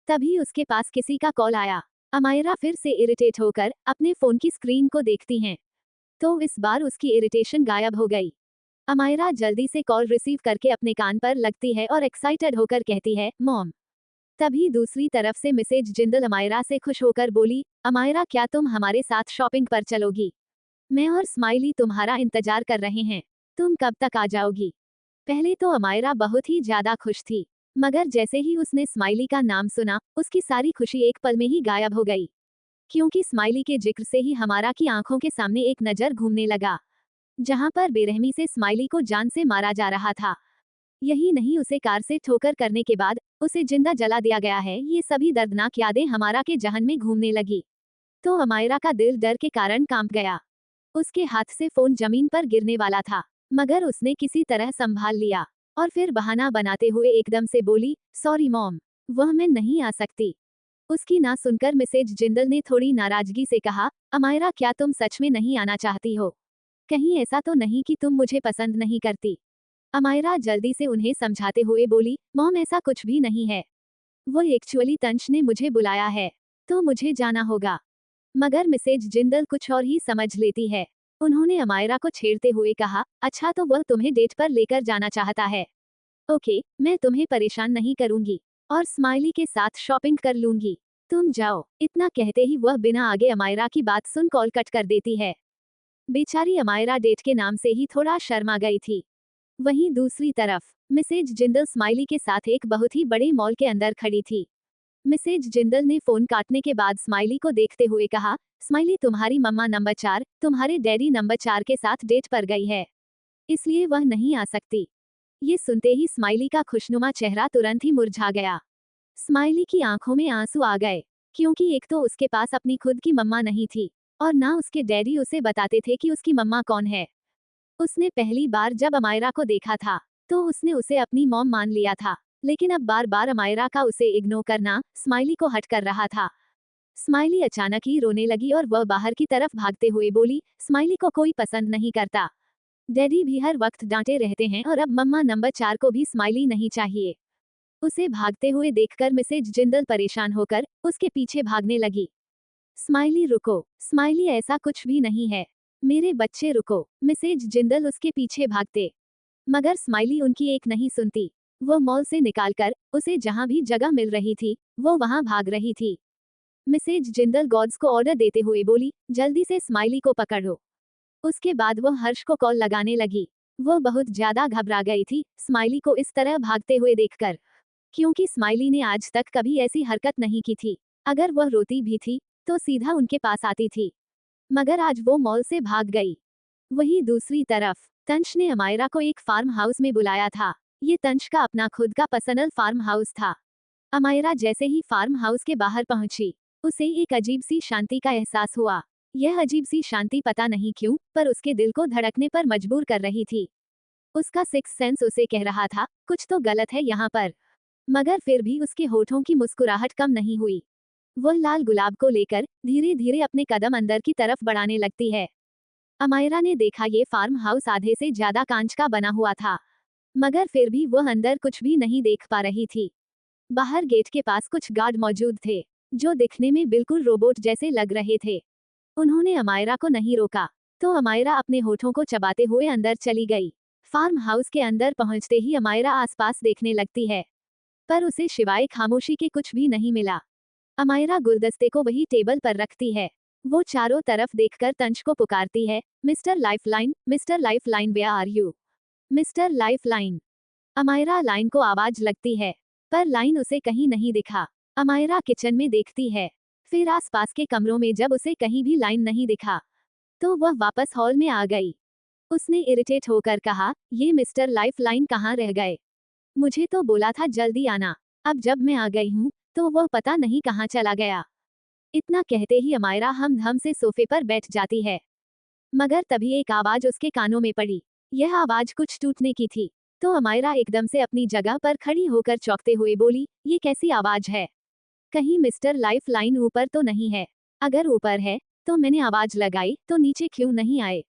तभी उसके पास किसी का कॉल आया। अमायरा फिर से इरिटेट होकर अपने फोन की स्क्रीन को देखती हैं, तो इस बार उसकी इरिटेशन गायब हो गई। अमायरा जल्दी से कॉल रिसीव करके अपने कान पर लगती है और एक्साइटेड होकर कहती है, मॉम। तभी दूसरी तरफ से मिसेज जिंदल अमायरा से खुश होकर बोली, अमायरा क्या तुम हमारे साथ शॉपिंग पर चलोगी? मैं और स्माइली तुम्हारा इंतजार कर रहे हैं, तुम कब तक आ जाओगी? पहले तो अमायरा बहुत ही ज्यादा खुश थी, मगर जैसे ही उसने स्माइली का नाम सुना, उसकी सारी खुशी एक पल में ही गायब हो गई। क्योंकि स्माइली के जिक्र से ही हमारा की आंखों के सामने एक नजर घूमने लगा, जहां पर बेरहमी से स्माइली को जान से मारा जा रहा था। यही नहीं, उसे कार से ठोकर करने के बाद उसे जिंदा जला दिया गया है। ये सभी दर्दनाक यादें हमारा के जहन में घूमने लगी, तो अमायरा का दिल डर के कारण कांप गया। उसके हाथ से फोन जमीन पर गिरने वाला था, मगर उसने किसी तरह संभाल लिया और फिर बहाना बनाते हुए एकदम से बोली, सॉरी मॉम, वह मैं नहीं आ सकती। उसकी ना सुनकर मिसेज जिंदल ने थोड़ी नाराजगी से कहा, अमायरा क्या तुम सच में नहीं आना चाहती हो? कहीं ऐसा तो नहीं कि तुम मुझे पसंद नहीं करती? अमायरा जल्दी से उन्हें समझाते हुए बोली, मॉम ऐसा कुछ भी नहीं है। वो एक्चुअली तंश ने मुझे बुलाया है, तो मुझे जाना होगा। मगर मिसेज जिंदल कुछ और ही समझ लेती है। उन्होंने अमायरा को छेड़ते हुए कहा, अच्छा तो वह तुम्हें डेट पर लेकर जाना चाहता है। ओके, मैं तुम्हें परेशान नहीं करूंगी और स्माइली के साथ शॉपिंग कर लूंगी, तुम जाओ। इतना कहते ही वह बिना आगे अमायरा की बात सुन कॉल कट कर देती है। बेचारी अमायरा डेट के नाम से ही थोड़ा शर्मा गई थी। वहीं दूसरी तरफ मिसेज जिंदल स्माइली के साथ एक बहुत ही बड़े मॉल के अंदर खड़ी थी। मिसेज जिंदल ने फोन काटने के बाद स्माइली को देखते हुए कहा, स्माइली तुम्हारी मम्मा नंबर 4 तुम्हारे डैडी नंबर 4 के साथ डेट पर गई है, इसलिए वह नहीं आ सकती। ये सुनते ही स्माइली का खुशनुमा चेहरा तुरंत ही मुरझा गया। स्माइली की आंखों में आंसू आ गए, क्योंकि एक तो उसके पास अपनी खुद की मम्मा नहीं थी और ना उसके डैडी उसे बताते थे कि उसकी मम्मा कौन है। उसने पहली बार जब अमायरा को देखा था, तो उसने उसे अपनी मॉम मान लिया था, लेकिन अब बार बार अमायरा का उसे इग्नोर करना स्माइली को हट कर रहा था। स्माइली अचानक ही रोने लगी और वह बाहर की तरफ भागते हुए बोली, स्माइली को कोई पसंद नहीं करता, डैडी भी हर वक्त डांटे रहते हैं और अब मम्मा नंबर 4 को भी स्माइली नहीं चाहिए। उसे भागते हुए देखकर मिसेज जिंदल परेशान होकर उसके पीछे भागने लगी। स्माइली रुको, स्माइली ऐसा कुछ भी नहीं है, मेरे बच्चे रुको। मिसेज जिंदल उसके पीछे भागते, मगर स्माइली उनकी एक नहीं सुनती। वो मॉल से निकालकर उसे जहां भी जगह मिल रही थी, वो वहां भाग रही थी। मिसेज जिंदल गॉड्स को ऑर्डर देते हुए बोली, जल्दी से स्माइली को पकड़ो। उसके बाद वो हर्ष को कॉल लगाने लगी। वो बहुत ज्यादा घबरा गई थी स्माइली को इस तरह भागते हुए देखकर, क्योंकि स्माइली ने आज तक कभी ऐसी हरकत नहीं की थी। अगर वह रोती भी थी तो सीधा उनके पास आती थी, मगर आज वो मॉल से भाग गई। वहीं दूसरी तरफ तंश ने अमायरा को एक फार्म हाउस में बुलाया था। ये तंश का अपना खुद का पर्सनल फार्म हाउस था। अमायरा जैसे ही फार्म हाउस के बाहर पहुंची, उसे एक अजीब सी शांति का एहसास हुआ। यह अजीब सी शांति पता नहीं क्यों, पर उसके दिल को धड़कने पर मजबूर कर रही थी। उसका सिक्स सेंस उसे कह रहा था कुछ तो गलत है यहाँ पर, मगर फिर भी उसके होठों की मुस्कुराहट कम नहीं हुई। वह लाल गुलाब को लेकर धीरे धीरे अपने कदम अंदर की तरफ बढ़ाने लगती है। अमायरा ने देखा ये फार्म हाउस आधे से ज्यादा कांच का बना हुआ था, मगर फिर भी वह अंदर कुछ भी नहीं देख पा रही थी। बाहर गेट के पास कुछ गार्ड मौजूद थे, जो दिखने में बिल्कुल रोबोट जैसे लग रहे थे। उन्होंने अमायरा को नहीं रोका, तो अमायरा अपने होठों को चबाते हुए अंदर चली गई। फार्म हाउस के अंदर पहुंचते ही अमायरा आसपास देखने लगती है, पर उसे सिवाय खामोशी के कुछ भी नहीं मिला। अमायरा गुलदस्ते को वही टेबल पर रखती है। वो चारों तरफ देखकर तंश को पुकारती है, mister lifeline, mister lifeline, where are you? Mister lifeline. Amaira line को आवाज लगती है, पर लाइन उसे कहीं नहीं दिखा। अमायरा किचन में देखती है, फिर आसपास के कमरों में जब उसे कहीं भी लाइन नहीं दिखा, तो वह वापस हॉल में आ गई। उसने इरिटेट होकर कहा, ये मिस्टर लाइफलाइन कहाँ रह गए? मुझे तो बोला था जल्दी आना, अब जब मैं आ गई हूँ तो वह पता नहीं कहाँ चला गया। इतना कहते ही अमायरा हम से सोफे पर बैठ जाती है, मगर तभी एक आवाज उसके कानों में पड़ी। यह आवाज कुछ टूटने की थी, तो अमायरा एकदम से अपनी जगह पर खड़ी होकर चौंकते हुए बोली, ये कैसी आवाज है? कहीं मिस्टर लाइफलाइन ऊपर तो नहीं है? अगर ऊपर है तो मैंने आवाज लगाई तो नीचे क्यों नहीं आए?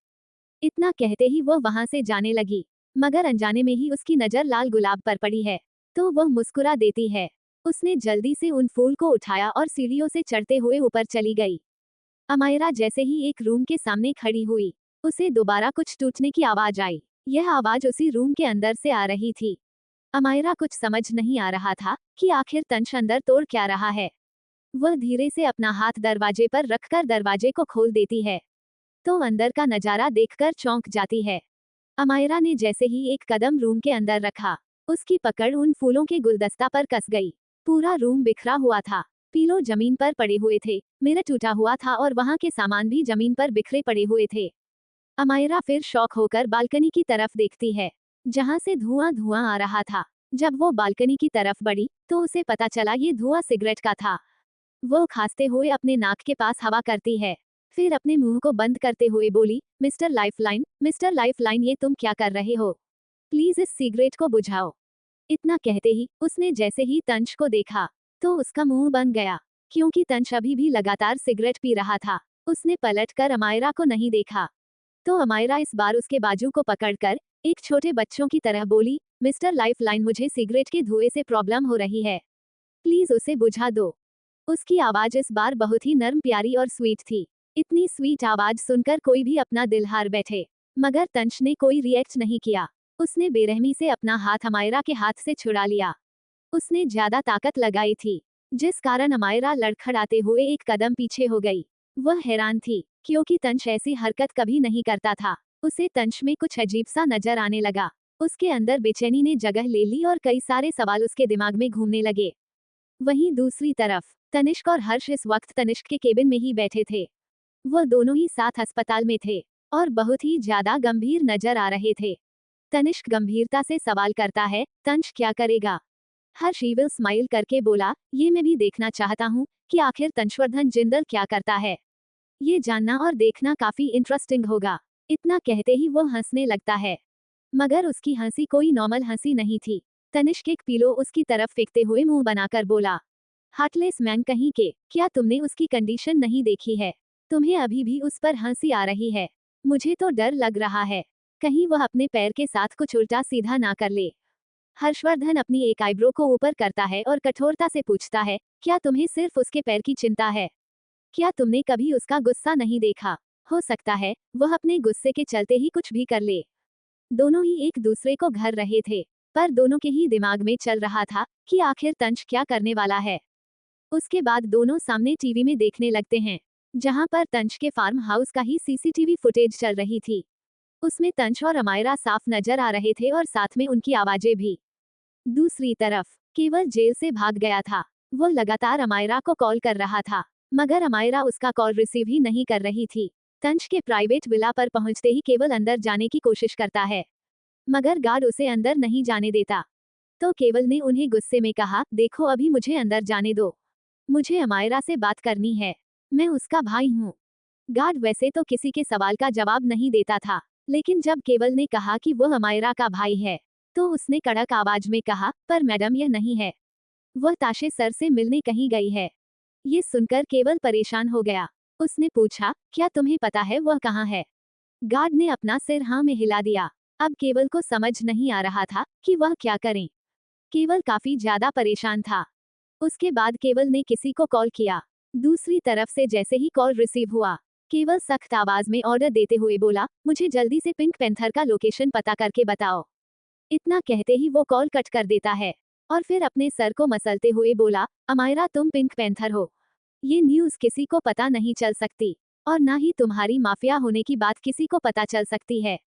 इतना कहते ही वह वहां से जाने लगी, मगर अनजाने में ही उसकी नजर लाल गुलाब पर पड़ी है, तो वह मुस्कुरा देती है। उसने जल्दी से उन फूल को उठाया और सीढ़ियों से चढ़ते हुए ऊपर चली गई। अमायरा जैसे ही एक रूम के सामने खड़ी हुई, उसे दोबारा कुछ टूटने की आवाज आई। यह आवाज उसी रूम के अंदर से आ रही थी। अमायरा कुछ समझ नहीं आ रहा था कि आखिर तंश अंदर तोड़ क्या रहा है। वह धीरे से अपना हाथ दरवाजे पर रखकर दरवाजे को खोल देती है, तो अंदर का नजारा देखकर चौंक जाती है। अमायरा ने जैसे ही एक कदम रूम के अंदर रखा, उसकी पकड़ उन फूलों के गुलदस्ता पर कस गई। पूरा रूम बिखरा हुआ था, पीलो जमीन पर पड़े हुए थे, मिरर टूटा हुआ था और वहां के सामान भी जमीन पर बिखरे पड़े हुए थे। अमायरा फिर शॉक होकर बालकनी की तरफ देखती है, जहां से धुआं धुआं आ रहा था। जब वो बालकनी की तरफ बढ़ी तो उसे पता चला ये धुआं सिगरेट का था। वो खांसते हुए अपने नाक के पास हवा करती है, फिर अपने मुंह को बंद करते हुए बोली, मिस्टर लाइफलाइन, मिस्टर लाइफलाइन, ये तुम क्या कर रहे हो? प्लीज इस सिगरेट को बुझाओ। इतना कहते ही उसने जैसे ही तंश को देखा, तो उसका मुंह बन गया, क्योंकि तंश अभी भी लगातार सिगरेट पी रहा था। उसने पलटकर अमायरा को नहीं देखा, तो अमायरा इस बार उसके बाजू को पकड़कर एक छोटे बच्चों की तरह बोली, मिस्टर लाइफलाइन, मुझे सिगरेट के धुएं से प्रॉब्लम हो रही है, प्लीज उसे बुझा दो। उसकी आवाज इस बार बहुत ही नर्म, प्यारी और स्वीट थी। इतनी स्वीट आवाज सुनकर कोई भी अपना दिल हार बैठे, मगर तंश ने कोई रिएक्ट नहीं किया। उसने बेरहमी से अपना हाथ अमायरा के हाथ से छुड़ा लिया। उसने ज्यादा ताकत लगाई थी, जिस कारण अमायरा लड़खड़ाते हुए एक कदम पीछे हो गई। वह हैरान थी, क्योंकि तंश ऐसी हरकत कभी नहीं करता था। उसे तंश में कुछ अजीब सा नजर आने लगा। उसके अंदर बेचैनी ने जगह ले ली और कई सारे सवाल उसके दिमाग में घूमने लगे। वहीं दूसरी तरफ तनिष्क और हर्ष इस वक्त तनिष्क के केबिन में ही बैठे थे। वह दोनों ही साथ अस्पताल में थे और बहुत ही ज्यादा गंभीर नजर आ रहे थे। तनिष्क गंभीरता से सवाल करता है, तंश क्या करेगा? हर्ष ईविल स्माइल करके बोला, ये मैं भी देखना चाहता हूँ कि आखिर तंशवर्धन जिंदल क्या करता है। ये जानना और देखना काफी इंटरेस्टिंग होगा। इतना कहते ही वो हंसने लगता है, मगर उसकी हंसी कोई नॉर्मल हंसी नहीं थी। तनिष्क एक पिलो उसकी तरफ फेंकते हुए मुंह बनाकर बोला, हार्टलेस मैन कहीं के, क्या तुमने उसकी कंडीशन नहीं देखी है? तुम्हें अभी भी उस पर हंसी आ रही है? मुझे तो डर लग रहा है, कहीं वह अपने पैर के साथ कुछ उल्टा सीधा ना कर ले। हर्षवर्धन अपनी एक आईब्रो को ऊपर करता है और कठोरता से पूछता है, क्या तुम्हें सिर्फ उसके पैर की चिंता है? क्या तुमने कभी उसका गुस्सा नहीं देखा? हो सकता है वह अपने गुस्से के चलते ही कुछ भी कर ले। दोनों ही एक दूसरे को घर रहे थे, पर दोनों के ही दिमाग में चल रहा था कि आखिर तंश क्या करने वाला है। उसके बाद दोनों सामने टीवी में देखने लगते हैं, जहां पर तंश के फार्म हाउस का ही सीसीटीवी फुटेज चल रही थी। उसमें तंश और अमायरा साफ नजर आ रहे थे और साथ में उनकी आवाजें भी। दूसरी तरफ केवल जेल से भाग गया था। वो लगातार अमायरा को कॉल कर रहा था, मगर अमायरा उसका कॉल रिसीव ही नहीं कर रही थी। तंश के प्राइवेट विला पर पहुंचते ही केवल अंदर जाने की कोशिश करता है, मगर गार्ड उसे अंदर नहीं जाने देता। तो केवल ने उन्हें गुस्से में कहा, देखो अभी मुझे अंदर जाने दो, मुझे अमायरा से बात करनी है, मैं उसका भाई हूँ। गार्ड वैसे तो किसी के सवाल का जवाब नहीं देता था, लेकिन जब केवल ने कहा कि वह अमायरा का भाई है, तो उसने कड़क आवाज में कहा, पर मैडम यह नहीं है। वह ताशे सर से मिलने कहीं गई है। ये सुनकर केवल परेशान हो गया। उसने पूछा, क्या तुम्हें पता है वह कहाँ है? गार्ड ने अपना सिर हाँ में हिला दिया। अब केवल को समझ नहीं आ रहा था कि वह क्या करें। केवल काफी ज्यादा परेशान था। उसके बाद केवल ने किसी को कॉल किया। दूसरी तरफ से जैसे ही कॉल रिसीव हुआ, केवल सख्त आवाज में ऑर्डर देते हुए बोला, मुझे जल्दी से पिंक पैंथर का लोकेशन पता करके बताओ। इतना कहते ही वो कॉल कट कर देता है और फिर अपने सर को मसलते हुए बोला, अमायरा तुम पिंक पैंथर हो। ये न्यूज़ किसी को पता नहीं चल सकती और ना ही तुम्हारी माफिया होने की बात किसी को पता चल सकती है।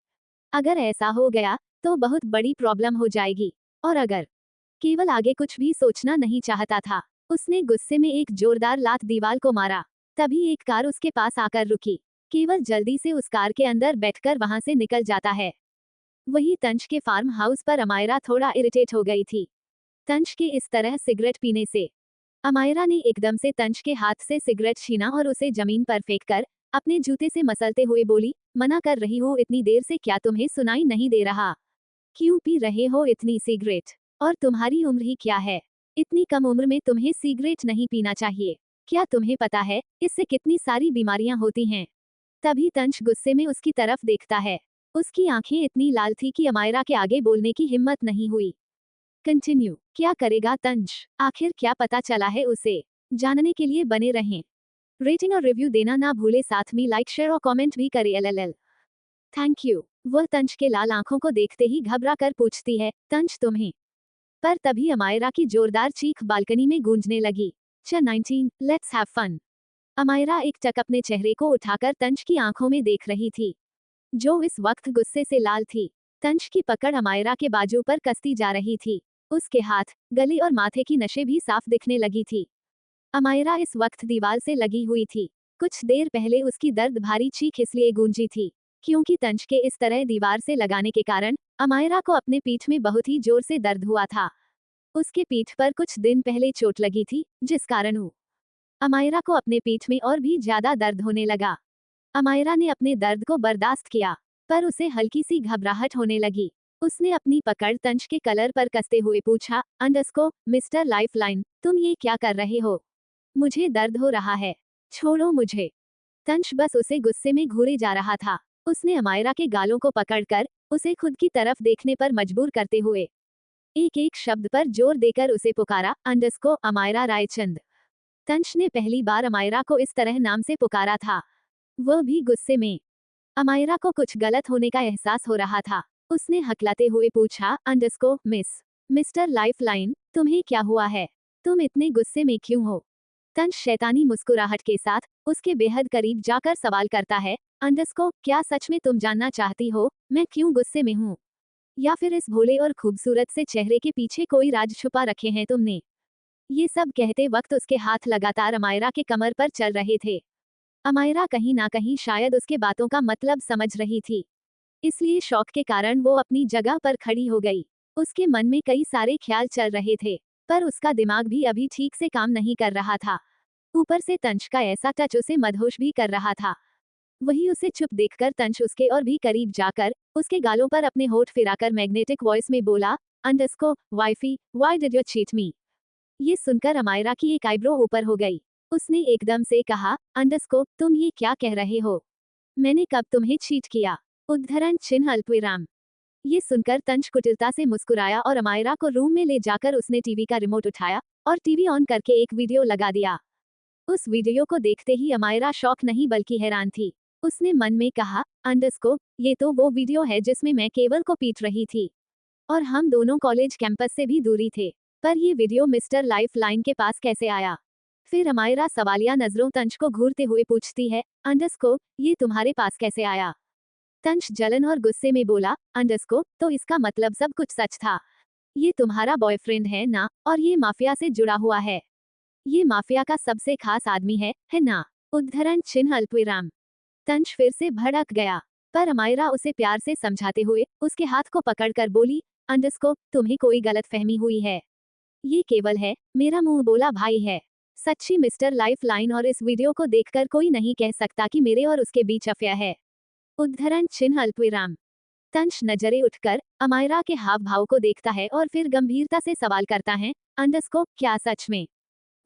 अगर ऐसा हो गया तो बहुत बड़ी प्रॉब्लम हो जाएगी। और अगर केवल आगे कुछ भी सोचना नहीं चाहता था, उसने गुस्से में एक जोरदार लात दीवार को मारा। तभी एक कार उसके पास आकर रुकी। केवल जल्दी से उस कार के अंदर बैठकर वहां से निकल जाता है। वही तंश के फार्म हाउस पर अमायरा थोड़ा इरिटेट हो गई थी। तंश के इस तरह सिगरेट पीने से अमायरा ने एकदम से तंश के हाथ से सिगरेट छीना और उसे जमीन पर फेंककर अपने जूते से मसलते हुए बोली, मना कर रही हो इतनी देर से, क्या तुम्हें सुनाई नहीं दे रहा? क्यों पी रहे हो इतनी सिगरेट? और तुम्हारी उम्र ही क्या है? इतनी कम उम्र में तुम्हें सिगरेट नहीं पीना चाहिए। क्या तुम्हें पता है इससे कितनी सारी बीमारियां होती हैं? तभी तंश गुस्से में उसकी तरफ देखता है। उसकी आंखें इतनी लाल थी कि अमायरा के आगे बोलने की हिम्मत नहीं हुई। कंटिन्यू। क्या करेगा तंश? आखिर क्या पता चला है उसे? जानने के लिए बने रहें। रेटिंग और रिव्यू देना ना भूले, साथ में लाइक शेयर और कमेंट भी करें। LLL। Thank you. वह तंश के लाल आंखों को देखते ही घबरा कर पूछती है, तंश तुम्हें? पर तभी अमायरा की जोरदार चीख बालकनी में गूंजने लगी। 19 लेट्स हैव फन। अमायरा एक टक अपने चेहरे को उठाकर तंश की आंखों में देख रही थी, जो इस वक्त गुस्से से लाल थी। तंश की पकड़ अमायरा के बाजू पर कसती जा रही थी। उसके हाथ, गले और माथे की नसें भी साफ दिखने लगी थी। अमायरा इस वक्त दीवार से लगी हुई थी। कुछ देर पहले उसकी दर्द भरी चीख इसलिए गूंजी थी क्योंकि तंश के इस तरह दीवार से लगाने के कारण अमायरा को अपने पीठ में बहुत ही जोर से दर्द हुआ था। उसके पीठ पर कुछ दिन पहले चोट लगी थी, जिस कारण अमायरा को अपने पीठ में और भी ज्यादा दर्द होने लगा। अमायरा ने अपने दर्द को बर्दाश्त किया, पर उसे हल्की सी घबराहट होने लगी। उसने अपनी पकड़ तंश के कलर पर कसते हुए पूछा, मिस्टर लाइफलाइन, तुम ये क्या कर रहे हो? मुझे दर्द हो रहा है, छोड़ो मुझे। तंश बस उसे गुस्से में घूरे जा रहा था। उसने अमायरा के गालों को पकड़कर उसे खुद की तरफ देखने पर मजबूर करते हुए एक एक शब्द पर जोर देकर उसे पुकारा, अमायरा रायचंद। तंश ने पहली बार अमायरा को इस तरह नाम से पुकारा था, वह भी गुस्से में। अमायरा को कुछ गलत होने का एहसास हो रहा था। उसने हकलाते हुए पूछा, मिस्टर लाइफलाइन, तुम्हें क्या हुआ है? तुम इतने गुस्से में क्यों हो? तंश शैतानी मुस्कुराहट के साथ उसके बेहद करीब जाकर सवाल करता है, क्या सच में तुम जानना चाहती हो मैं क्यों गुस्से में हूँ? या फिर इस भोले और खूबसूरत से चेहरे के पीछे कोई राज छुपा रखे हैं तुमने? ये सब कहते वक्त उसके हाथ लगातार अमायरा के कमर पर चल रहे थे। अमायरा कहीं ना कहीं शायद उसके बातों का मतलब समझ रही थी, इसलिए शौक के कारण वो अपनी जगह पर खड़ी हो गई। उसके मन में कई सारे ख्याल चल रहे थे, पर उसका दिमाग भी अभी ठीक से काम नहीं कर रहा था। ऊपर से तंश का ऐसा टच उसे मदहोश भी कर रहा था। वही उसे चुप देखकर तंश उसके और भी करीब जाकर उसके गालों पर अपने होठ फिराकर मैग्नेटिक वॉइस में बोला, wifey, why did you cheat मी? ये सुनकर अमायरा की एक आईब्रो ऊपर हो गई। उसने एकदम से कहा, तुम ये क्या कह रहे हो? मैंने कब तुम्हें चीट किया? उद्धरण चिन्ह अल्पविराम। ये सुनकर तंश कुटिलता से मुस्कुराया और अमायरा को रूम में ले जाकर उसने टीवी का रिमोट उठाया और टीवी ऑन करके एक वीडियो लगा दिया। उस वीडियो को देखते ही अमायरा शॉक नहीं बल्कि हैरान थी। उसने मन में कहा, ये तो वो वीडियो है जिसमें मैं केवल को पीट रही थी और हम दोनों कॉलेज कैंपस से भी दूरी थे, पर ये वीडियो मिस्टर लाइफलाइन के पास कैसे आया? फिर अमायरा सवालिया नजरों तंश को घूरते हुए पूछती है, ये तुम्हारे पास कैसे आया? तंश जलन और गुस्से में बोला, तो इसका मतलब सब कुछ सच था। ये तुम्हारा बॉयफ्रेंड है ना, और ये माफिया से जुड़ा हुआ है। ये माफिया का सबसे खास आदमी है ना? उद्धरण चिन्ह अल्पविराम। तंश फिर से भड़क गया, पर अमायरा उसे प्यार से समझाते हुए उसके हाथ को पकड़कर बोली, तुम्हें कोई गलतफहमी हुई है। ये केवल है मेरा मुंह बोला भाई है, सच्ची मिस्टर लाइफलाइन, और इस वीडियो को देखकर कोई नहीं कह सकता कि मेरे और उसके बीच अफेयर है। उद्धरण चिन्ह अल्पविराम। तंश नजरें उठकर अमायरा के हाव भाव को देखता है और फिर गंभीरता से सवाल करता है, अंडरस्कोप क्या सच में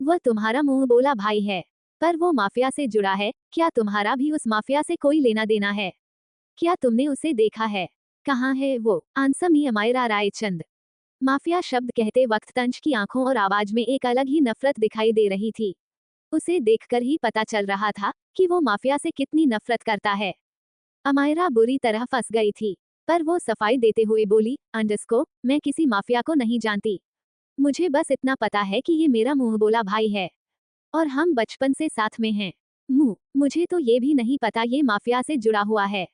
वह तुम्हारा मुंह बोला भाई है? पर वो माफिया से जुड़ा है, क्या तुम्हारा भी उस माफिया से कोई लेना देना है? क्या तुमने उसे देखा है? कहाँ है वो? Answer me Amaira Raichand. Mafia शब्द कहते वक्त तंश की आंखों और आवाज में एक अलग ही नफरत दिखाई दे रही थी। उसे देखकर ही पता चल रहा था कि वो माफिया से कितनी नफरत करता है। अमायरा बुरी तरह फंस गई थी, पर वो सफाई देते हुए बोली, अंडरस्कोप मैं किसी माफिया को नहीं जानती। मुझे बस इतना पता है कि ये मेरा मुंह बोला भाई है और हम बचपन से साथ में हैं। मुझे तो ये भी नहीं पता ये माफिया से जुड़ा हुआ है।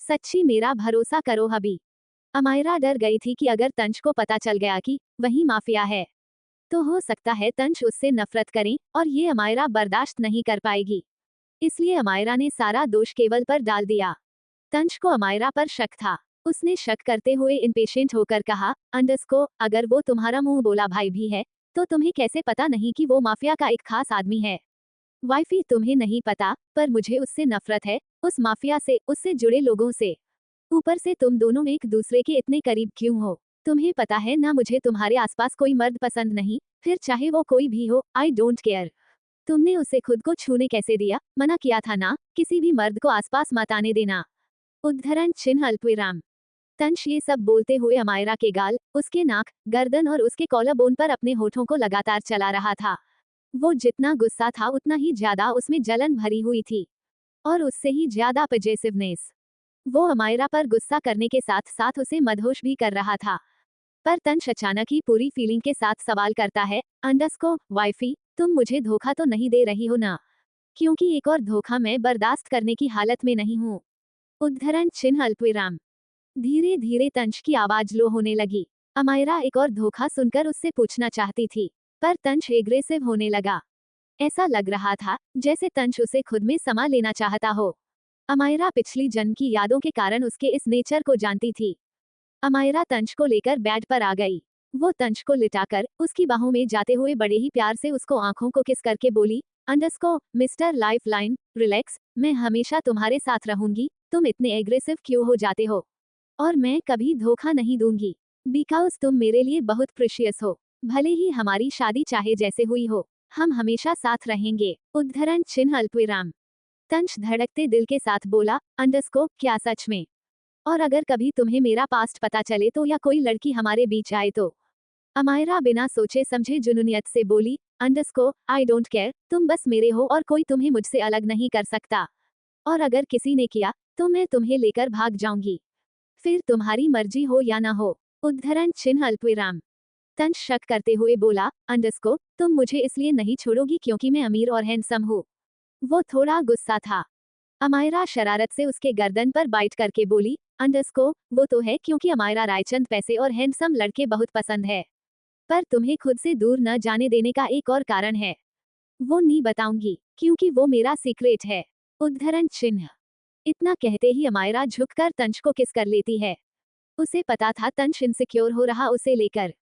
सच्ची मेरा भरोसा करो हबी। अमायरा डर गई थी कि अगर तंश को पता चल गया कि वही माफिया है तो हो सकता है तंश उससे नफरत करें और ये अमायरा बर्दाश्त नहीं कर पाएगी। इसलिए अमायरा ने सारा दोष केवल पर डाल दिया। तंश को अमायरा पर शक था। उसने शक करते हुए इम्पेशेंट होकर कहा, अंडरस्कोप अगर वो तुम्हारा मुंह बोला भाई भी है तो तुम्हें कैसे पता नहीं कि वो माफिया का एक खास आदमी है? वाइफी तुम्हें नहीं पता, पर मुझे उससे नफरत है, उस माफिया से, उससे जुड़े लोगों से। ऊपर से तुम दोनों एक दूसरे के इतने करीब क्यों हो? तुम्हें पता है ना मुझे तुम्हारे आसपास कोई मर्द पसंद नहीं, फिर चाहे वो कोई भी हो, आई डोंट केयर। तुमने उसे खुद को छूने कैसे दिया? मना किया था ना, किसी भी मर्द को आसपास मत आने देना। उद्धरण चिन्ह अल्पविराम। तंश ये सब बोलते हुए अमायरा के गाल, उसके नाक, गर्दन और उसके कॉलर बोन पर अपने होठों को लगातार चला रहा था। वो जितना गुस्सा था उतना ही ज्यादा उसमें जलन भरी हुई थी और उससे ही ज्यादा पजेसिवनेस। वो अमायरा पर गुस्सा करने के साथ साथ उसे मदहोश भी कर रहा था। पर तंश अचानक ही पूरी फीलिंग के साथ सवाल करता है, अंडरस्कोप वाइफी तुम मुझे धोखा तो नहीं दे रही हो ना? क्योंकि एक और धोखा मैं बर्दाश्त करने की हालत में नहीं हूँ। उद्धरण चिन्ह अल्पविराम। धीरे धीरे तंश की आवाज लो होने लगी। अमायरा एक और धोखा सुनकर उससे पूछना चाहती थी, पर तंश एग्रेसिव होने लगा। ऐसा लग रहा था जैसे तंश उसे खुद में समा लेना चाहता हो। अमायरा पिछली जन्म की यादों के कारण उसके इस नेचर को जानती थी। अमायरा तंश को लेकर बेड पर आ गई। वो तंश को लिटाकर उसकी बाहों में जाते हुए बड़े ही प्यार से उसको आंखों को किस करके बोली, अंडरस्कोप मिस्टर लाइफलाइन रिलैक्स, मैं हमेशा तुम्हारे साथ रहूंगी, तुम इतने एग्रेसिव क्यों हो जाते हो? और मैं कभी धोखा नहीं दूंगी, बिकॉज तुम मेरे लिए बहुत प्रेशियस हो। भले ही हमारी शादी चाहे जैसे हुई हो, हम हमेशा साथ रहेंगे। उद्धरण चिन्ह अल्पविराम। तंश धड़कते दिल के साथ बोला, अंडरस्कोप क्या सच में? और अगर कभी तुम्हें मेरा पास्ट पता चले तो, या कोई लड़की हमारे बीच आए तो? अमायरा बिना सोचे समझे जुनूनियत से बोली, अंडरस्कोप आई डोंट केयर, तुम बस मेरे हो और कोई तुम्हें मुझसे अलग नहीं कर सकता। और अगर किसी ने किया तो मैं तुम्हें लेकर भाग जाऊंगी, फिर तुम्हारी मर्जी हो या ना हो। उद्धरण चिन्ह अल्पविराम। तंश शक करते हुए बोला, अंडरस्कोप तुम मुझे इसलिए नहीं छोड़ोगी क्योंकि मैं अमीर और हैंडसम हूँ? वो थोड़ा गुस्सा था। अमायरा शरारत से उसके गर्दन पर बाइट करके बोली, अंडरस्कोप वो तो है क्योंकि अमायरा रायचंद पैसे और हैंडसम लड़के बहुत पसंद है, पर तुम्हें खुद से दूर न जाने देने का एक और कारण है। वो नहीं बताऊंगी क्योंकि वो मेरा सीक्रेट है। उद्धरण चिन्ह। इतना कहते ही अमायरा झुककर तंश को किस कर लेती है। उसे पता था तंश इनसिक्योर हो रहा उसे लेकर।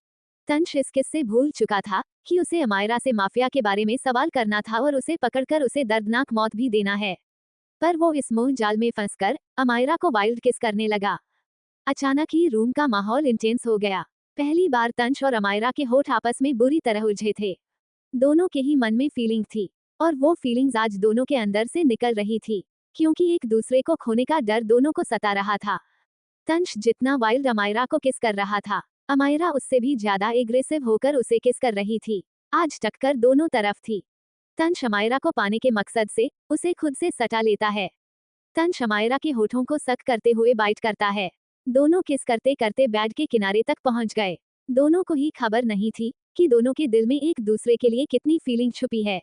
तंश इस किस से भूल चुका था कि उसे अमायरा से माफिया के बारे में सवाल करना था और उसे पकड़कर उसे दर्दनाक मौत भी देना है। पर वो इस मोह जाल में फंसकर अमायरा को वाइल्ड किस करने लगा। अचानक ही रूम का माहौल इंटेंस हो गया। पहली बार तंश और अमायरा के होठ आपस में बुरी तरह उलझे थे। दोनों के ही मन में फीलिंग थी और वो फीलिंग्स आज दोनों के अंदर से निकल रही थी, क्योंकि एक दूसरे को खोने का डर दोनों को सता रहा था। तंश जितना वाइल्ड अमायरा को किस कर रहा था, अमायरा उससे भी ज्यादा एग्रेसिव होकर उसे किस कर रही थी। आज टक्कर दोनों तरफ थी। तंश अमायरा को पाने के मकसद से उसे खुद से सटा लेता है। तंश अमायरा के होठों को सक करते हुए बाइट करता है। दोनों किस करते करते बेड के किनारे तक पहुंच गए। दोनों को ही खबर नहीं थी कि दोनों के दिल में एक दूसरे के लिए कितनी फीलिंग छुपी है।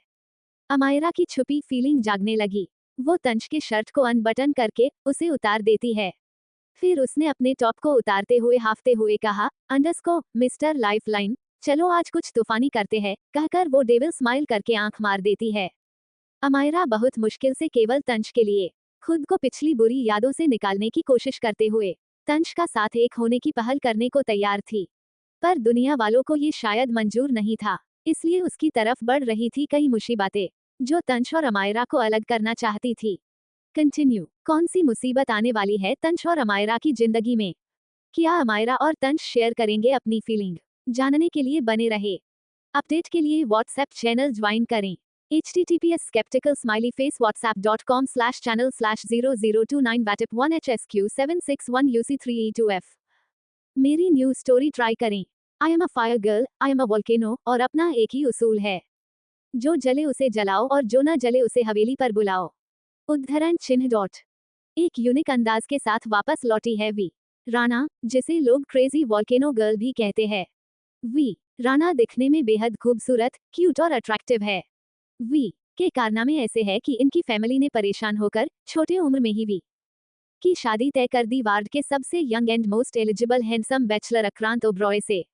अमायरा की छुपी फीलिंग जागने लगी। वो तंश के शर्ट को अनबटन करके उसे उतार देती है। फिर उसने अपने टॉप को उतारते हुए हाफते हुए कहा, अंडरस्कोप मिस्टर लाइफलाइन, चलो आज कुछ तूफानी करते हैं, कहकर वो डेविल स्माइल करके आंख मार देती है। अमायरा बहुत मुश्किल से केवल तंश के लिए खुद को पिछली बुरी यादों से निकालने की कोशिश करते हुए तंश का साथ एक होने की पहल करने को तैयार थी। पर दुनिया वालों को ये शायद मंजूर नहीं था, इसलिए उसकी तरफ बढ़ रही थी कई मुसीबतें जो तंश और अमायरा को अलग करना चाहती थी। कंटिन्यू। कौन सी मुसीबत आने वाली है तंश और अमायरा की जिंदगी में? क्या अमायरा और तंश शेयर करेंगे अपनी फीलिंग? जानने के लिए बने रहे। अपडेट के लिए व्हाट्सएप चैनल ज्वाइन करें। https skeptical smiley face whatsapp.com/channel/0029 watip 1 hsq 761 uc3e2f। मेरी न्यू स्टोरी ट्राई करें। आई am a fire girl, I am a volcano, और अपना एक ही उसूल है, जो जले उसे जलाओ और जो न जले उसे हवेली पर बुलाओ। उद्धरण चिन्ह डॉट। एक यूनिक अंदाज के साथ वापस लौटी है वी राणा, जिसे लोग क्रेजी वोल्केनो गर्ल भी कहते हैं। वी राणा दिखने में बेहद खूबसूरत, क्यूट और अट्रैक्टिव है। वी के कारनामे ऐसे हैं कि इनकी फैमिली ने परेशान होकर छोटे उम्र में ही वी की शादी तय कर दी वार्ड के सबसे young and most eligible handsome bachelor Akrant Oberoi से,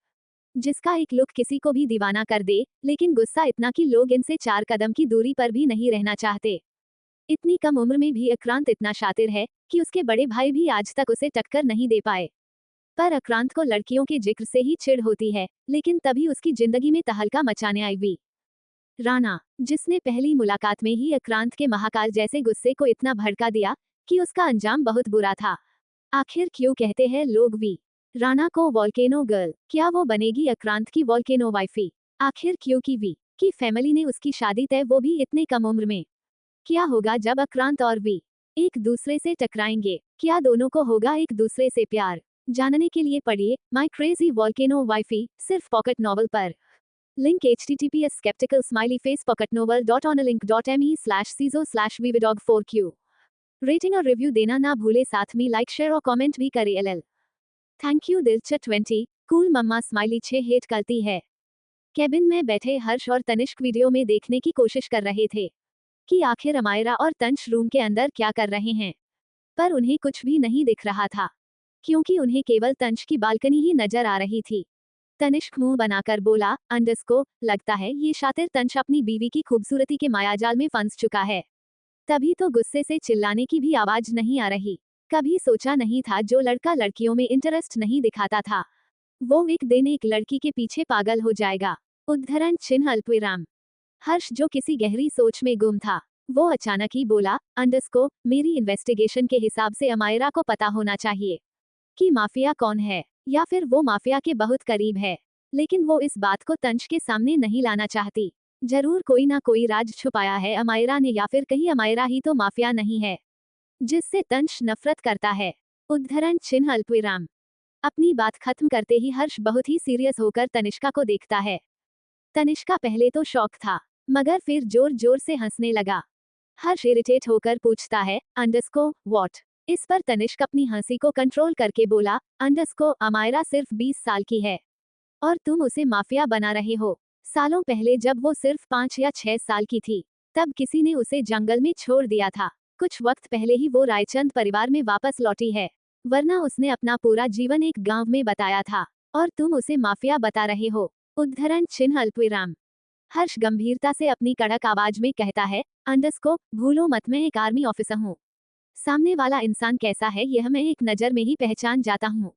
जिसका एक लुक किसी को भी दीवाना कर दे, लेकिन गुस्सा इतना कि लोग इनसे 4 कदम की दूरी पर भी नहीं रहना चाहते। इतनी कम उम्र में भी अक्रांत इतना शातिर है कि उसके बड़े भाई भी आज तक उसे टक्कर नहीं दे पाए। पर अक्रांत को लड़कियों के जिक्र से ही चिढ़ होती है, लेकिन तभी उसकी जिंदगी में तहलका मचाने आई वी राणा, जिसने पहली मुलाकात में ही अक्रांत के महाकाल जैसे गुस्से को इतना भड़का दिया कि उसका अंजाम बहुत बुरा था। आखिर क्यों कहते हैं लोग वी राणा को वोल्केनो गर्ल? क्या वो बनेगी अक्रांत की वोल्केनो वाइफी? आखिर क्यों की वी की फैमिली ने उसकी शादी तय, वो भी इतने कम उम्र में? क्या होगा जब अक्रांत और वी एक दूसरे से टकराएंगे? क्या दोनों को होगा एक दूसरे से प्यार? जानने के लिए पढ़िए माई क्रेजी वोल्केनो वाइफी, सिर्फ पॉकेट नॉवल पर। Link https skeptical smiley face pocketnovel.onalink.me/ciso/vividog4q। Rating और रिव्यू देना ना भूले, साथ में लाइक शेयर और कमेंट भी करे। LL थैंक यू दिलचर 20 कूल मम्मा स्माइली 6 हेट करती है। केबिन में बैठे हर्ष और तनिष्क वीडियो में देखने की कोशिश कर रहे थे कि आखिर अमायरा और तंश रूम के अंदर क्या कर रहे हैं, पर उन्हें कुछ भी नहीं दिख रहा था, क्योंकि उन्हें केवल तंश की बालकनी ही नजर आ रही थी। तनिष्क मुंह बनाकर बोला, अंडस्को, लगता है ये शातिर तंश अपनी बीवी की खूबसूरती के मायाजाल में फंस चुका है। तभी तो गुस्से से चिल्लाने की भी आवाज नहीं आ रही। कभी सोचा नहीं था जो लड़का लड़कियों में इंटरेस्ट नहीं दिखाता था, वो एक दिन एक लड़की के पीछे पागल हो जाएगा। उद्धरण चिन्ह अल्पविराम। हर्ष, जो किसी गहरी सोच में गुम था, वो अचानक ही बोला, अंडस्को, मेरी इन्वेस्टिगेशन के हिसाब से अमायरा को पता होना चाहिए कि माफिया कौन है, या फिर वो माफिया के बहुत करीब है, लेकिन वो इस बात को तंश के सामने नहीं लाना चाहती। जरूर कोई ना कोई राज छुपाया है अमायरा ने, या फिर कहीं अमायरा ही तो माफिया नहीं है जिससे तंश नफरत करता है। उद्धरण चिन्ह अल्पविराम। अपनी बात खत्म करते ही हर्ष बहुत ही सीरियस होकर तनिष्का को देखता है। तनिष्का पहले तो शौक था, मगर फिर जोर जोर से हंसने लगा। हर्ष इरिटेट होकर पूछता है, अंडस्को, व्हाट? इस पर तनिष्क अपनी हंसी को कंट्रोल करके बोला, अंडस्को, अमायरा सिर्फ 20 साल की है और तुम उसे माफिया बना रहे हो। सालों पहले जब वो सिर्फ 5 या 6 साल की थी, तब किसी ने उसे जंगल में छोड़ दिया था। कुछ वक्त पहले ही वो रायचंद परिवार में वापस लौटी है, वरना उसने अपना पूरा जीवन एक गांव में बताया था, और तुम उसे माफिया बता रहे हो। उद्धरण चिन्ह अल्पविराम। हर्ष गंभीरता से अपनी कड़क आवाज में कहता है, अंडस्को, भूलो मत, मैं एक आर्मी ऑफिसर हूँ। सामने वाला इंसान कैसा है यह मैं एक नजर में ही पहचान जाता हूँ,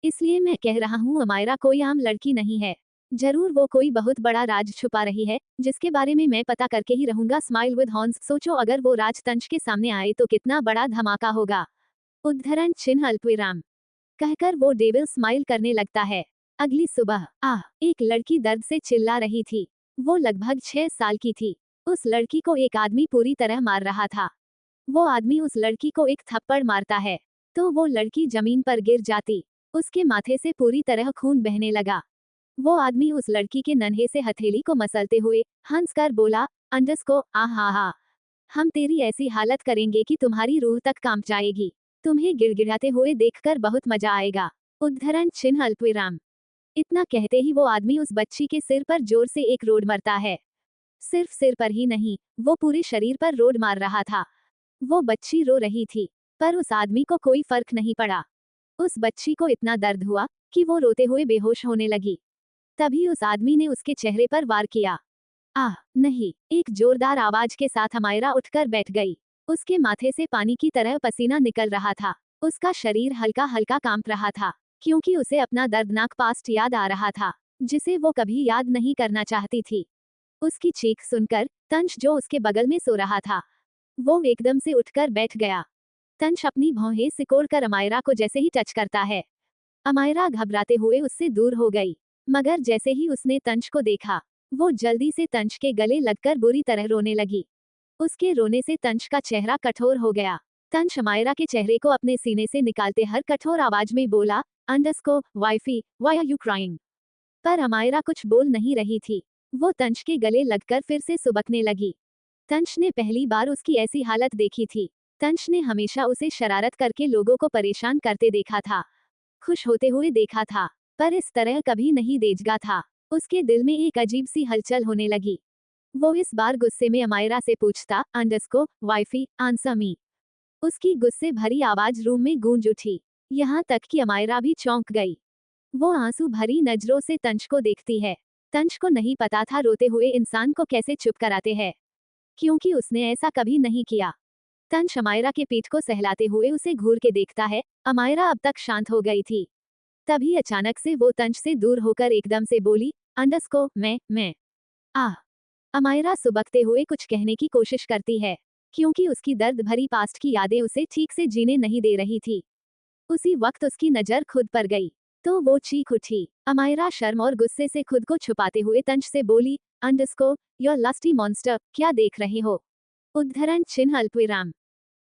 इसलिए मैं कह रहा हूँ अमायरा कोई आम लड़की नहीं है। जरूर वो कोई बहुत बड़ा राज छुपा रही है, जिसके बारे में मैं पता करके ही रहूंगा। Smile with horns. सोचो अगर वो राज तंश के सामने आए तो कितना बड़ा धमाका होगा। उद्धरण चिन्ह अल्पविराम। कहकर वो डेविल स्माइल करने लगता है। अगली सुबह एक लड़की दर्द से चिल्ला रही थी। वो लगभग 6 साल की थी। उस लड़की को एक आदमी पूरी तरह मार रहा था। वो आदमी उस लड़की को एक थप्पड़ मारता है तो वो लड़की जमीन पर गिर जाती। उसके माथे से पूरी तरह खून बहने लगा। वो आदमी उस लड़की के नन्हे से हथेली को मसलते हुए हंसकर बोला, अंडस्को, आहा, हम तेरी ऐसी हालत करेंगे कि तुम्हारी रूह तक कांप जाएगी। तुम्हें गिड़गिड़ाते हुए देखकर बहुत मजा आएगा। उद्धरण चिन्ह अल्पविराम। इतना कहते ही वो आदमी उस बच्ची के सिर पर जोर से एक रोड मारता है। सिर्फ सिर पर ही नहीं, वो पूरे शरीर पर रोड मार रहा था। वो बच्ची रो रही थी, पर उस आदमी को कोई फर्क नहीं पड़ा। उस बच्ची को इतना दर्द हुआ कि वो रोते हुए बेहोश होने लगी। तभी उस आदमी ने उसके चेहरे पर वार किया। नहीं, एक जोरदार आवाज के साथ अमायरा उठकर बैठ गई। उसके माथे से पानी की तरह पसीना निकल रहा था। उसका शरीर हल्का हल्का कांप रहा था, क्योंकि उसे अपना दर्दनाक पास्ट याद आ रहा था, जिसे वो कभी याद नहीं करना चाहती थी। उसकी चीख सुनकर तंश, जो उसके बगल में सो रहा था, वो एकदम से उठकर बैठ गया। तंश अपनी भौहें सिकोड़कर अमायरा को जैसे ही टच करता है, अमायरा घबराते हुए उससे दूर हो गई। मगर जैसे ही उसने तंश को देखा, वो जल्दी से तंश के गले लगकर बुरी तरह रोने लगी। उसके रोने से तंश का चेहरा कठोर हो गया। तंश अमायरा के चेहरे को अपने सीने से निकालते हर कठोर आवाज में बोला, अंडरस्को wifey why are you crying. पर अमायरा कुछ बोल नहीं रही थी। वो तंश के गले लगकर फिर से सुबकने लगी। तंश ने पहली बार उसकी ऐसी हालत देखी थी। तंश ने हमेशा उसे शरारत करके लोगों को परेशान करते देखा था, खुश होते हुए देखा था, पर इस तरह कभी नहीं देजगा था। उसके दिल में एक अजीब सी हलचल होने लगी। वो इस बार गुस्से में अमायरा से पूछता, अंडरस्को वाइफी आंसर मी। उसकी गुस्से भरी आवाज रूम में गूंज उठी, यहाँ तक कि अमायरा भी चौंक गई। वो आंसू भरी नजरों से तंश को देखती है। तंश को नहीं पता था रोते हुए इंसान को कैसे चुप कराते हैं, क्योंकि उसने ऐसा कभी नहीं किया। तंश अमायरा के पीठ को सहलाते हुए उसे घूर के देखता है। अमायरा अब तक शांत हो गई थी। तभी अचानक से वो तंश से दूर होकर एकदम से बोली, अंडरस्को मैं आह। अमायरा सुबकते हुए कुछ कहने की कोशिश करती है, क्योंकि उसकी दर्द भरी पास्ट की यादें उसे ठीक से जीने नहीं दे रही थी। उसी वक्त उसकी नजर खुद पर गई, तो वो चीख उठी। अमायरा शर्म और गुस्से से खुद को छुपाते हुए तंश से बोली, अंडरस्को योर लस्टी मॉन्स्टर, क्या देख रहे हो। उद्धरण चिन्ह अल्पविराम।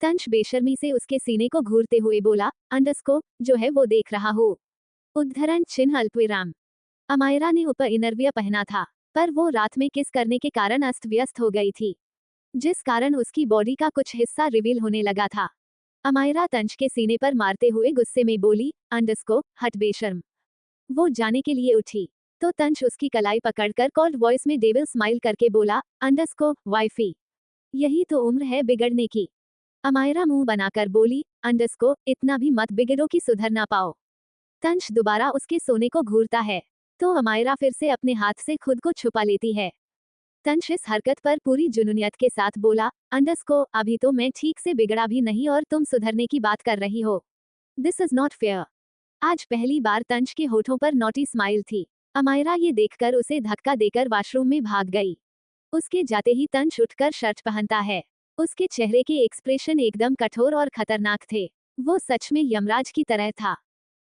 तंश बेशर्मी से उसके सीने को घूरते हुए बोला, अंडरस्को जो है वो देख रहा हो। उद्धरण चिन्ह अल्पविराम। अमायरा ने ऊपर इनरवियर पहना था, पर वो रात में किस करने के कारण अस्त व्यस्त हो गई थी, जिस कारण उसकी बॉडी का कुछ हिस्सा रिवील होने लगा था। अमायरा तंश के सीने पर मारते हुए गुस्से में बोली, अंडरस्को हट बेशर्म। वो जाने के लिए उठी, तो तंश उसकी कलाई पकड़कर कोल्ड वॉइस में डेविल स्माइल करके बोला, अंडरस्को वाइफी, यही तो उम्र है बिगड़ने की। अमायरा मुंह बनाकर बोली, अंडरस्को इतना भी मत बिगड़ो कि सुधर ना पाओ। तंश दोबारा उसके सोने को घूरता है, तो अमायरा फिर से अपने हाथ से खुद को छुपा लेती है। तंश इस हरकत पर पूरी जुनूनियत के साथ बोला, अंडरस्को अभी तो मैं ठीक से बिगड़ा भी नहीं और तुम सुधरने की बात कर रही हो। This is not fair. आज पहली बार तंश के होठों पर नॉटी स्माइल थी। अमायरा ये देखकर उसे धक्का देकर वॉशरूम में भाग गई। उसके जाते ही तंश उठकर शर्ट पहनता है। उसके चेहरे के एक्सप्रेशन एकदम कठोर और खतरनाक थे। वो सच में यमराज की तरह था।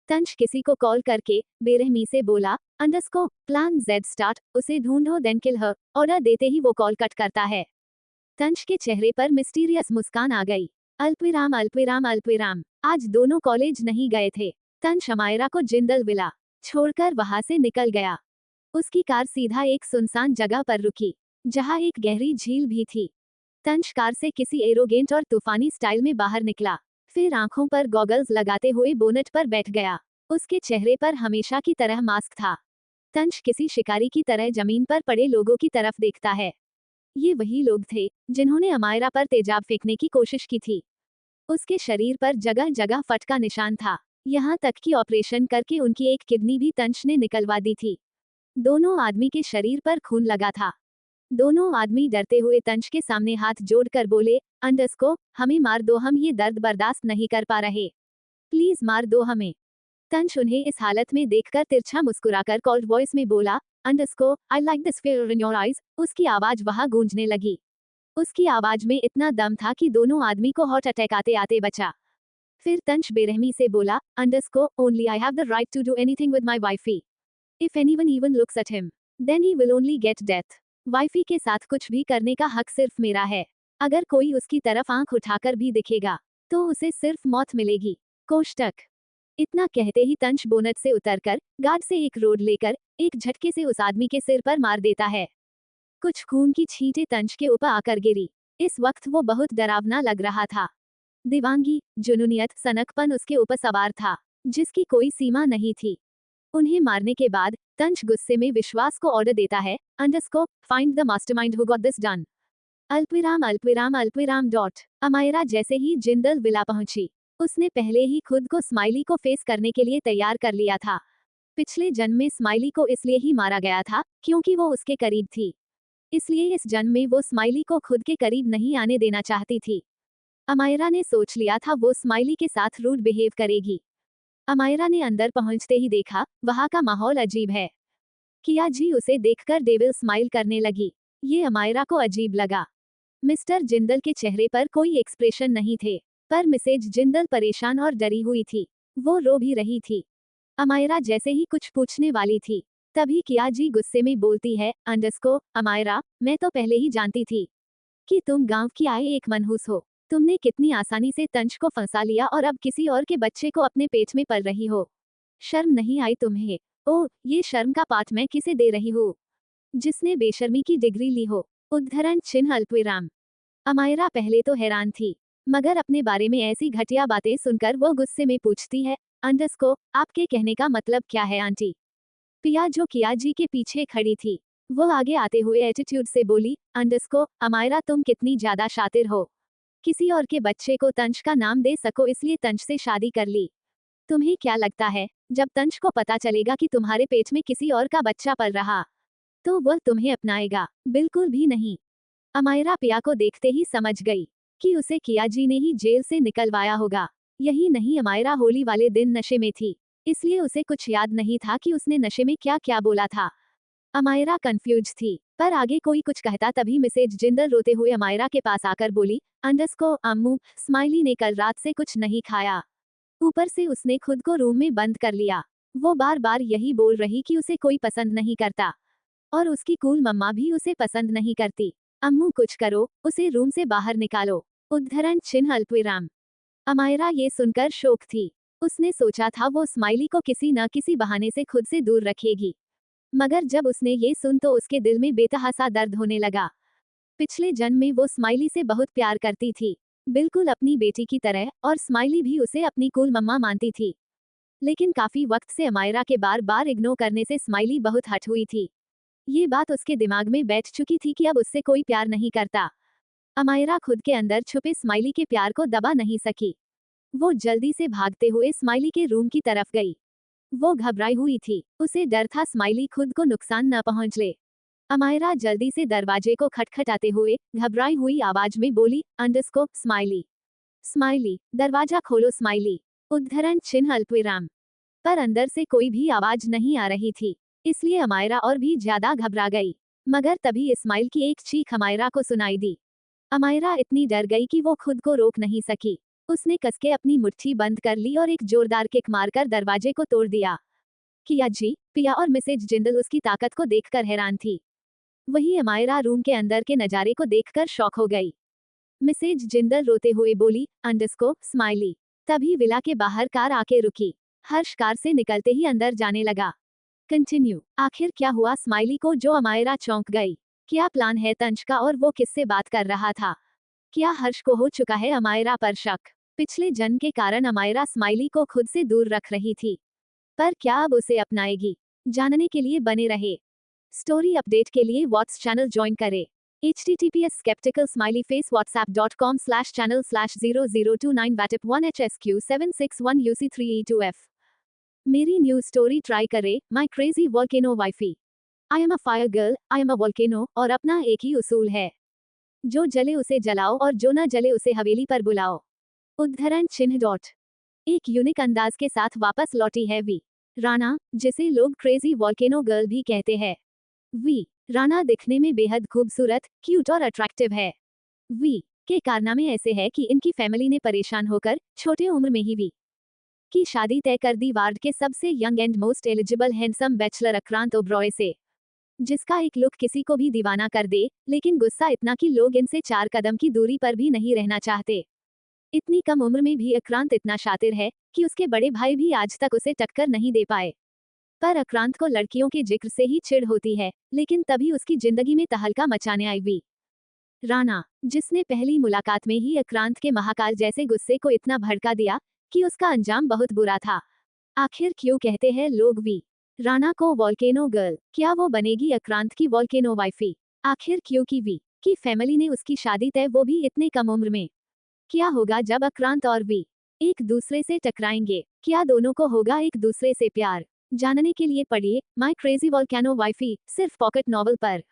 तंश किसी को कॉल करके बेरहमी से बोला, अंडरस्को प्लान जेड स्टार्ट, उसे ढूंढो देन किल हर। ऑर्डर देते ही वो कॉल कट करता है। तंश के चेहरे पर मिस्टीरियस मुस्कान आ गई। अल्पविराम अल्पविराम अल्पविराम। आज दोनों कॉलेज नहीं गए थे। तंश अमायरा को जिंदल विला छोड़कर वहां से निकल गया। उसकी कार सीधा एक सुनसान जगह पर रुकी, जहां एक गहरी झील भी थी। तंश कार से किसी एरोगेंट और तूफानी स्टाइल में बाहर निकला, फिर आंखों पर गॉगल्स लगाते हुए बोनेट पर बैठ गया। उसके चेहरे पर हमेशा की तरह मास्क था। तंश किसी शिकारी की तरह जमीन पर पड़े लोगों की तरफ देखता है। ये वही लोग थे जिन्होंने अमायरा पर तेजाब फेंकने की कोशिश की थी। उसके शरीर पर जगह जगह फट का निशान था, यहाँ तक कि ऑपरेशन करके उनकी एक किडनी भी तंश ने निकलवा दी थी। दोनों आदमी के शरीर पर खून लगा था। दोनों आदमी डरते हुए तंश के सामने हाथ जोड़कर बोले, अंडरस्को हमें मार दो, हम ये दर्द बर्दाश्त नहीं कर पा रहे, प्लीज मार दो हमें। तंश उन्हें इस हालत में देखकर तिरछा मुस्कुराकर कोल्ड वॉइस में बोला, अंडरस्को I like this fair in your eyes. उसकी आवाज वहां गूंजने लगी। उसकी आवाज में इतना दम था कि दोनों आदमी को हार्ट अटैक आते आते बचा। फिर तंश बेरहमी से बोला, underscore only I have the right to do anything with my wifey. If anyone even looks at him then he will only get death. Wifey के साथ कुछ भी करने का हक सिर्फ मेरा है। अगर कोई उसकी तरफ आंख उठाकर भी दिखेगा तो उसे सिर्फ मौत मिलेगी। कोष्टक। इतना कहते ही तंश बोनट से उतरकर गार्ड से एक रोड लेकर एक झटके से उस आदमी के सिर पर मार देता है। कुछ खून की छींटें तंश के ऊपर आकर गिरी। इस वक्त वो बहुत डरावना लग रहा था। दीवानगी, जुनूनियत, सनकपन उसके ऊपर सवार था, जिसकी कोई सीमा नहीं थी। उन्हें मारने के बाद तंश गुस्से में विश्वास को ऑर्डर देता है, अंडरस्को find the mastermind who got this done. अल्पविराम अल्पविराम अल्पविराम डॉट। अमायरा जैसे ही जिंदल विला पहुंची, उसने पहले ही खुद को स्माइली को फेस करने के लिए तैयार कर लिया था। पिछले जन्म में स्माइली को इसलिए ही मारा गया था क्योंकि वो उसके करीब थी, इसलिए इस जन्म में वो स्माइली को खुद के करीब नहीं आने देना चाहती थी। अमायरा ने सोच लिया था वो स्माइली के साथ रूड बिहेव करेगी। अमायरा ने अंदर पहुंचते ही देखा वहां का माहौल अजीब है। किया जी उसे देखकर डेविल स्माइल करने लगी। ये अमायरा को अजीब लगा। मिस्टर जिंदल के चेहरे पर कोई एक्सप्रेशन नहीं थे, पर मिसेज जिंदल परेशान और डरी हुई थी। वो रो भी रही थी। अमायरा जैसे ही कुछ पूछने वाली थी, तभी किया जी गुस्से में बोलती है, अमायरा, मैं तो पहले ही जानती थी कि तुम गांव की आए एक मनहूस हो। तुमने कितनी आसानी से तंज को फंसा लिया और अब किसी और के बच्चे को अपने पेट में पल रही हो। शर्म नहीं आई तुम्हें? ओह, ये शर्म का पाठ मैं किसे दे रही हूँ? जिसने बेशर्मी की डिग्री ली हो। उद्धरण चिन्ह अल्पविराम। अमायरा पहले तो हैरान थी, मगर अपने बारे में ऐसी घटिया बातें सुनकर वो गुस्से में पूछती है, आपके कहने का मतलब क्या है आंटी? पिया जो किया जी के पीछे खड़ी थी, वो आगे आते हुए एटीट्यूड से बोली, अमायरा तुम कितनी ज्यादा शातिर हो। किसी और के बच्चे को तंज का नाम दे सको इसलिए तंज से शादी कर ली। तुम्हें क्या लगता है, जब तंज को पता चलेगा कि तुम्हारे पेट में किसी और का बच्चा पल रहा, तो वह तुम्हें अपनाएगा? बिल्कुल भी नहीं। अमायरा पिया को देखते ही समझ गई कि उसे किया जी ने ही जेल से निकलवाया होगा। यही नहीं, अमायरा होली वाले दिन नशे में थी, इसलिए उसे कुछ याद नहीं था कि उसने नशे में क्या क्या बोला था। अमायरा कंफ्यूज थी, पर आगे कोई कुछ कहता तभी मिसेज जिंदल रोते हुए अमायरा के पास आकर बोली, अम्मू, स्माइली ने कल रात से कुछ नहीं खाया। ऊपर से उसने खुद को रूम में बंद कर लिया। वो बार बार यही बोल रही कि उसे कोई पसंद नहीं करता, और उसकी कूल मम्मा भी उसे पसंद नहीं करती। अम्मू कुछ करो, उसे रूम से बाहर निकालो। उद्धरण चिन्ह अल्पविराम। अमायरा ये सुनकर शौक थी। उसने सोचा था वो स्माइली को किसी न किसी बहाने से खुद से दूर रखेगी, मगर जब उसने ये सुन तो उसके दिल में बेतहासा दर्द होने लगा। पिछले जन्म में वो स्माइली से बहुत प्यार करती थी, बिल्कुल अपनी बेटी की तरह, और स्माइली भी उसे अपनी कूल मम्मा मानती थी। लेकिन काफी वक्त से अमायरा के बार बार इग्नोर करने से स्माइली बहुत हट हुई थी। ये बात उसके दिमाग में बैठ चुकी थी कि अब उससे कोई प्यार नहीं करता। अमायरा खुद के अंदर छुपे स्माइली के प्यार को दबा नहीं सकी। वो जल्दी से भागते हुए स्माइली के रूम की तरफ गई। वो घबराई हुई थी, उसे डर था स्माइली खुद को नुकसान न पहुंच ले। अमायरा जल्दी से दरवाजे को खटखटाते हुए घबराई हुई आवाज में बोली, स्माइली, स्माइली, दरवाजा खोलो स्माइली। उद्धरण चिन्ह अल्पविराम। पर अंदर से कोई भी आवाज नहीं आ रही थी, इसलिए अमायरा और भी ज्यादा घबरा गई। मगर तभी इस्माइल की एक चीख अमायरा को सुनाई दी। अमायरा इतनी डर गई कि वो खुद को रोक नहीं सकी। उसने कसके अपनी मुट्ठी बंद कर ली और एक जोरदार किक मारकर दरवाजे को तोड़ दिया। किया जी, पिया और मिसेज जिंदल उसकी ताकत को देखकर हैरान थी। वही अमायरा रूम के अंदर के नजारे को देखकर शॉक हो गई। मिसेज जिंदल रोते हुए बोली, स्माइली। तभी विला के बाहर कार आके रुकी। हर्ष कार से निकलते ही अंदर जाने लगा। कंटिन्यू। आखिर क्या हुआ स्माइली को जो अमायरा चौंक गई? क्या प्लान है तंज का और वो किससे बात कर रहा था? क्या हर्ष को हो चुका है अमायरा पर शक? पिछले जन्म के कारण अमायरा स्माइली को खुद से दूर रख रही थी, पर क्या अब उसे अपनाएगी? जानने के लिए बने रहे। स्टोरी अपडेट के लिए व्हाट्स चैनल ज्वाइन करें। https skeptical smiley face whatsapp.com/channel/0029 vatip 1hsq761 uc3e2f। मेरी न्यू स्टोरी ट्राई करें, my crazy volcano wifey. I am a fire girl, I am a volcano, और अपना एक ही उसूल है, जो जले उसे जलाओ और जो न जले उसे हवेली पर बुलाओ। उद्धरण चिन्ह डॉट। एक यूनिक अंदाज के साथ वापस लौटी है वी राणा, जिसे लोग क्रेजी वॉल्केनो गर्ल भी कहते हैं। वी राणा दिखने में बेहद खूबसूरत, क्यूट और अट्रैक्टिव है। वी के कारनामे ऐसे है कि इनकी फैमिली ने परेशान होकर छोटे उम्र में ही वी की शादी तय कर दी वार्ड के सबसे young and most eligible handsome bachelor Akrant Oberoi से, जिसका एक लुक किसी को भी दीवाना कर दे, लेकिन गुस्सा इतना कि लोग इनसे 4 कदम की दूरी पर भी नहीं रहना चाहते। इतनी कम उम्र में भी अक्रांत इतना शातिर है कि उसके बड़े भाई भी आज तक उसे टक्कर नहीं दे पाए। पर अक्रांत को लड़कियों के जिक्र से ही चिढ़ होती है, लेकिन तभी उसकी जिंदगी में तहलका मचाने आई वी राणा, जिसने पहली मुलाकात में ही अक्रांत के महाकाल जैसे गुस्से को इतना भड़का दिया कि उसका अंजाम बहुत बुरा था। आखिर क्यों कहते हैं लोग वी राणा को वॉल्केनो गर्ल? क्या वो बनेगी अक्रांत की वॉल्केनो वाइफी? आखिर क्यों की वी की फैमिली ने उसकी शादी तय, वो भी इतने कम उम्र में? क्या होगा जब अक्रांत और वी एक दूसरे से टकराएंगे? क्या दोनों को होगा एक दूसरे से प्यार? जानने के लिए पढ़िए माई क्रेजी वॉल्केनो वाइफी, सिर्फ पॉकेट नॉवल पर।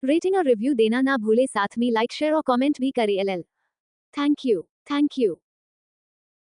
रेटिंग और रिव्यू देना ना भूले, साथ में लाइक शेयर और कमेंट भी करें। Thank you.